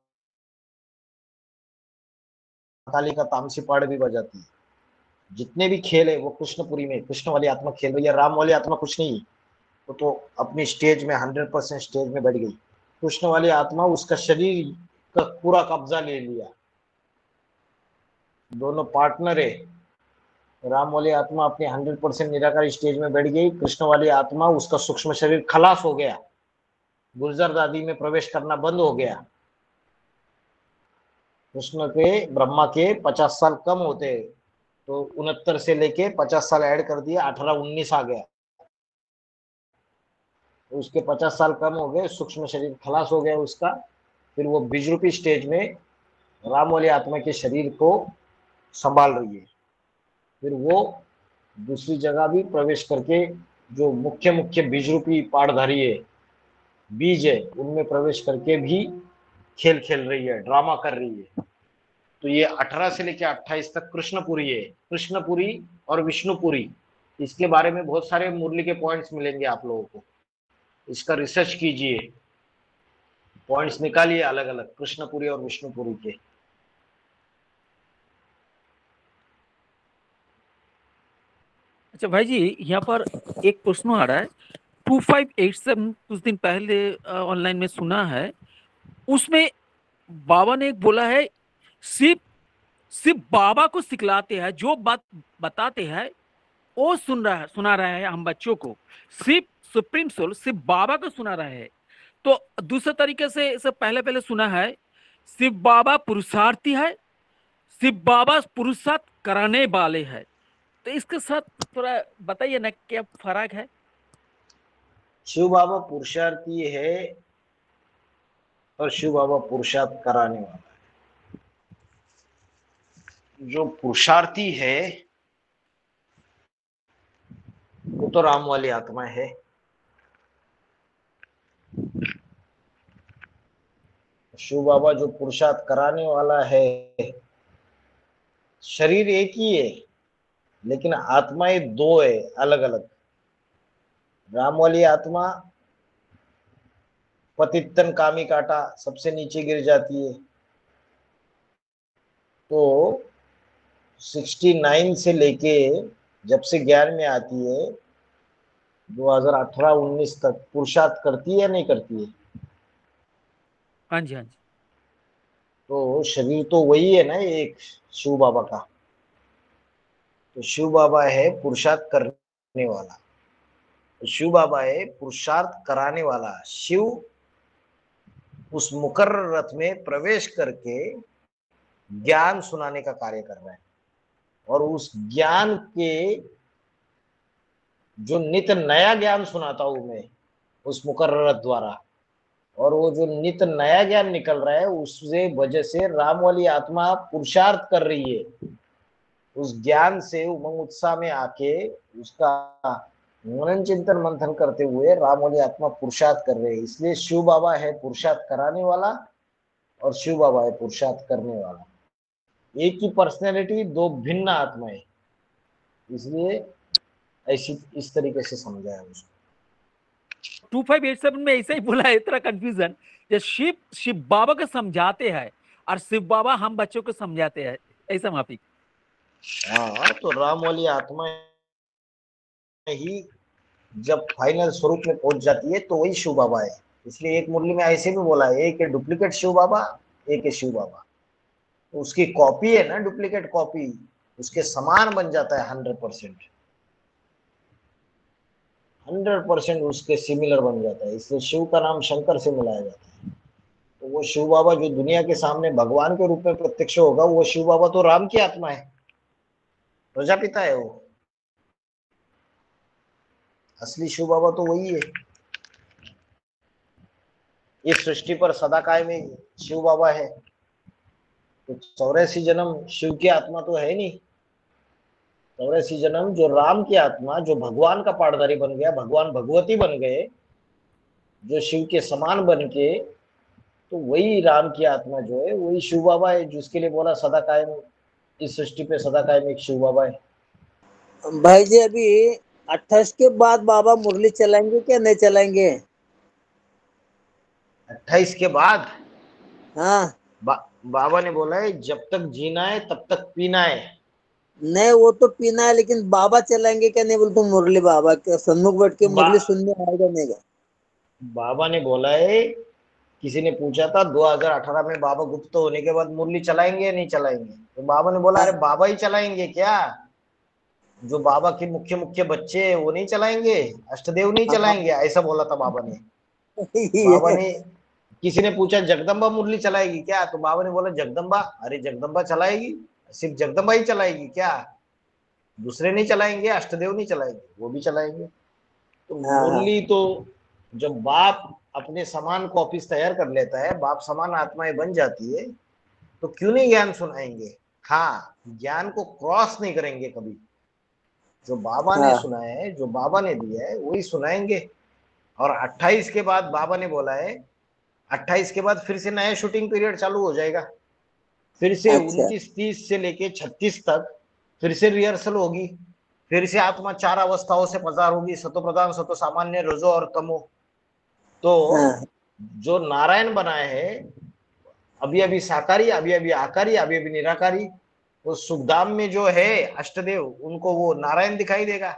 का तामसी पाठ भी बजाती है। जितने भी खेल है वो कृष्णपुरी में कृष्ण वाली आत्मा खेल रही है। राम वाली आत्मा कुछ नहीं, तो अपनी स्टेज में 100% स्टेज में बैठ गई। कृष्ण वाली आत्मा उसका शरीर का पूरा कब्जा ले लिया। दोनों पार्टनर है। राम वाली आत्मा अपनी 100% निराकार स्टेज में बैठ गई, कृष्ण वाली आत्मा उसका सूक्ष्म शरीर खलास हो गया, गुर्जर दादी में प्रवेश करना बंद हो गया। कृष्ण के ब्रह्मा के 50 साल कम होते, तो 69 से लेके 50 साल ऐड कर दिए, 18-19 आ गया। तो उसके 50 साल कम हो गए, सूक्ष्म शरीर खलास हो गया उसका। फिर वो बीज रूपी स्टेज में राम वाली आत्मा के शरीर को संभाल रही है। फिर वो दूसरी जगह भी प्रवेश करके जो मुख्य बीज रूपी पाठधारी है, बीज है, उनमें प्रवेश करके भी खेल खेल रही है, ड्रामा कर रही है। तो ये 18 से लेकर 28 तक कृष्णपुरी है, कृष्णपुरी और विष्णुपुरी। इसके बारे में बहुत सारे मुरली के पॉइंट्स मिलेंगे आप लोगों को, इसका रिसर्च कीजिए, पॉइंट्स निकालिए अलग अलग कृष्णपुरी और विष्णुपुरी के।
अच्छा भाई जी, यहाँ पर एक प्रश्न आ रहा है, 2587 कुछ दिन पहले ऑनलाइन में सुना है, उसमें बाबा ने एक बोला है, सिर्फ सिर्फ बाबा को सिखलाते हैं, जो बात बताते हैं वो सुना रहा है हम बच्चों को, सिर्फ सुप्रीम सोल सिर्फ बाबा को सुना रहा है। तो दूसरे तरीके से इसे पहले सुना है, सिर्फ बाबा पुरुषार्थी है, सिर्फ बाबा पुरुषार्थ कराने वाले हैं। तो इसके साथ थोड़ा बताइए ना क्या फर्क है।
शिव बाबा पुरुषार्थी है और शिव बाबा पुरुषार्थ कराने वाला है। जो पुरुषार्थी है वो तो राम वाली आत्मा है, शिव बाबा जो पुरुषार्थ कराने वाला है, शरीर एक ही है लेकिन आत्माएं दो है अलग अलग। राम वाली आत्मा पतितन कामी काटा सबसे नीचे गिर जाती है, तो 69 से लेके जब से ज्ञान में आती है 2018-19 तक पुरुषार्थ करती है या नहीं करती है?
हाँ जी हाँ जी।
तो शरीर तो वही है ना एक शिव बाबा का, तो शिव बाबा है पुरुषार्थ करने वाला, तो शिव बाबा है पुरुषार्थ कराने वाला। शिव उस मुकर्रर रथ में प्रवेश करके ज्ञान सुनाने का कार्य कर रहा है, और उस ज्ञान के जो नित्य नया ज्ञान सुनाता हूं मैं उस मुकर्रर रथ द्वारा, और वो जो नित्य नया ज्ञान निकल रहा है उससे वजह से राम वाली आत्मा पुरुषार्थ कर रही है, उस ज्ञान से उमंग उत्साह में आके उसका मनन चिंतन मंथन करते हुए राम वाली आत्मा पुरुषार्थ कर रहे हैं। इसलिए शिव बाबा है पुरुषार्थ कराने वाला और शिव बाबा है पुरुषार्थ करने वाला, एक ही पर्सनैलिटी दो भिन्न आत्माएं, इसलिए ऐसी इस तरीके से समझाया उसको।
2587 में ऐसा ही बोला है, इतना कंफ्यूजन, शिव बाबा को समझाते हैं और शिव बाबा हम बच्चों को समझाते हैं, ऐसा माफी।
हाँ, तो राम वाली आत्मा ही जब फाइनल स्वरूप में पहुंच जाती है तो वही शिव बाबा है। इसलिए एक मुरली में ऐसे भी बोला है, एक है डुप्लीकेट शिव बाबा, एक है शिव बाबा, तो उसकी कॉपी है ना, डुप्लीकेट कॉपी उसके समान बन जाता है 100% उसके सिमिलर बन जाता है। इसलिए शिव का नाम शंकर से मिलाया जाता है। तो वो शिव बाबा जो दुनिया के सामने भगवान के रूप में प्रत्यक्ष होगा, वो शिव बाबा तो राम की आत्मा है, प्रजापिता है, वो असली शिव बाबा तो वही है। इस सृष्टि पर सदा कायमी शिव बाबा है, तो 84 जन्म शिव की आत्मा तो है नहीं, 84 जन्म जो राम की आत्मा, जो भगवान का पाठधारी बन गया, भगवान भगवती बन गए, जो शिव के समान बन के, तो वही राम की आत्मा जो है वही शिव बाबा है, जिसके लिए बोला सदा कायम इस सृष्टि पे सदा कायम एक शिव बाबा है।
भाई जी अभी 28 के बाद बाबा मुरली चलाएंगे क्या नहीं चलाएंगे?
28 के बाद?
हाँ
बाबा ने बोला है जब तक जीना है तब तक पीना है।
नहीं वो तो पीना है, लेकिन बाबा चलाएंगे क्या नहीं बोलते मुरली? बाबा के सन्मुख बैठ के मुरली सुनने आएगा नहीं?
बाबा ने बोला है, किसी ने पूछा था 2018 में बाबा गुप्त होने के बाद मुरली चलाएंगे या नहीं चलाएंगे, तो बाबा ने बोला अरे बाबा ही चलाएंगे क्या, जो बाबा के मुख्य मुख्य बच्चे वो नहीं चलाएंगे, अष्टदेव नहीं चलाएंगे, ऐसा बोला था बाबा ने। बाबा ने, किसी ने पूछा जगदम्बा मुरली चलाएगी क्या, तो बाबा ने बोला जगदम्बा, अरे जगदम्बा चलाएगी, सिर्फ जगदम्बा ही चलाएगी क्या, दूसरे नहीं चलाएंगे, अष्टदेव नहीं चलाएंगे, वो भी चलाएंगे। तो मुरली तो जब बाप अपने समान कॉपीज तैयार कर लेता है, बाप समान आत्माएं बन जाती है, तो क्यों नहीं ज्ञान सुनाएंगे। हाँ, ज्ञान को क्रॉस नहीं करेंगे कभी, जो बाबा ने सुनाया है, जो बाबा ने दिया है वही सुनाएंगे। और 28 के बाद बाबा ने बोला है, 28 के बाद फिर से नया शूटिंग पीरियड चालू हो जाएगा। फिर से
अच्छा
29-30 से लेके 36 तक फिर से रिहर्सल होगी, फिर से आत्मा 4 अवस्थाओं से पसार होगी, सतो प्रधान, सतो सामान्य, रजो और तमो। तो
हाँ
जो नारायण बनाए हैं, अभी अभी साकारी, अभी अभी आकारी, अभी अभी निराकारी, वो सुखधाम में जो है अष्टदेव, उनको वो नारायण दिखाई देगा।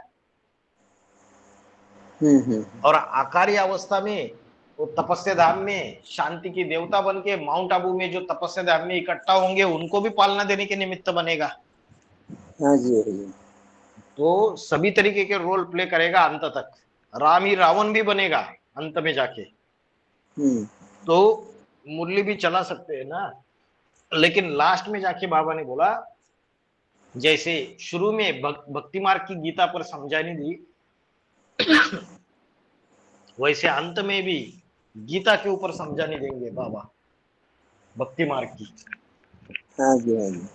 और आकारी अवस्था में वो तपस्या धाम में शांति की देवता बन के माउंट आबू में जो तपस्या धाम में इकट्ठा होंगे, उनको भी पालना देने के निमित्त बनेगा।
हाँ जी हाँ जी।
तो सभी तरीके के रोल प्ले करेगा अंत तक। राम ही रावण भी बनेगा अंत में जाके। तो मुरली भी चला सकते हैं ना, लेकिन लास्ट में जाके बाबा ने बोला, जैसे शुरू में भक्ति मार्ग की गीता पर समझानी दी, वैसे अंत में भी गीता के ऊपर समझाने देंगे बाबा, भक्ति मार्ग की।
हाँ जी हाँ जी।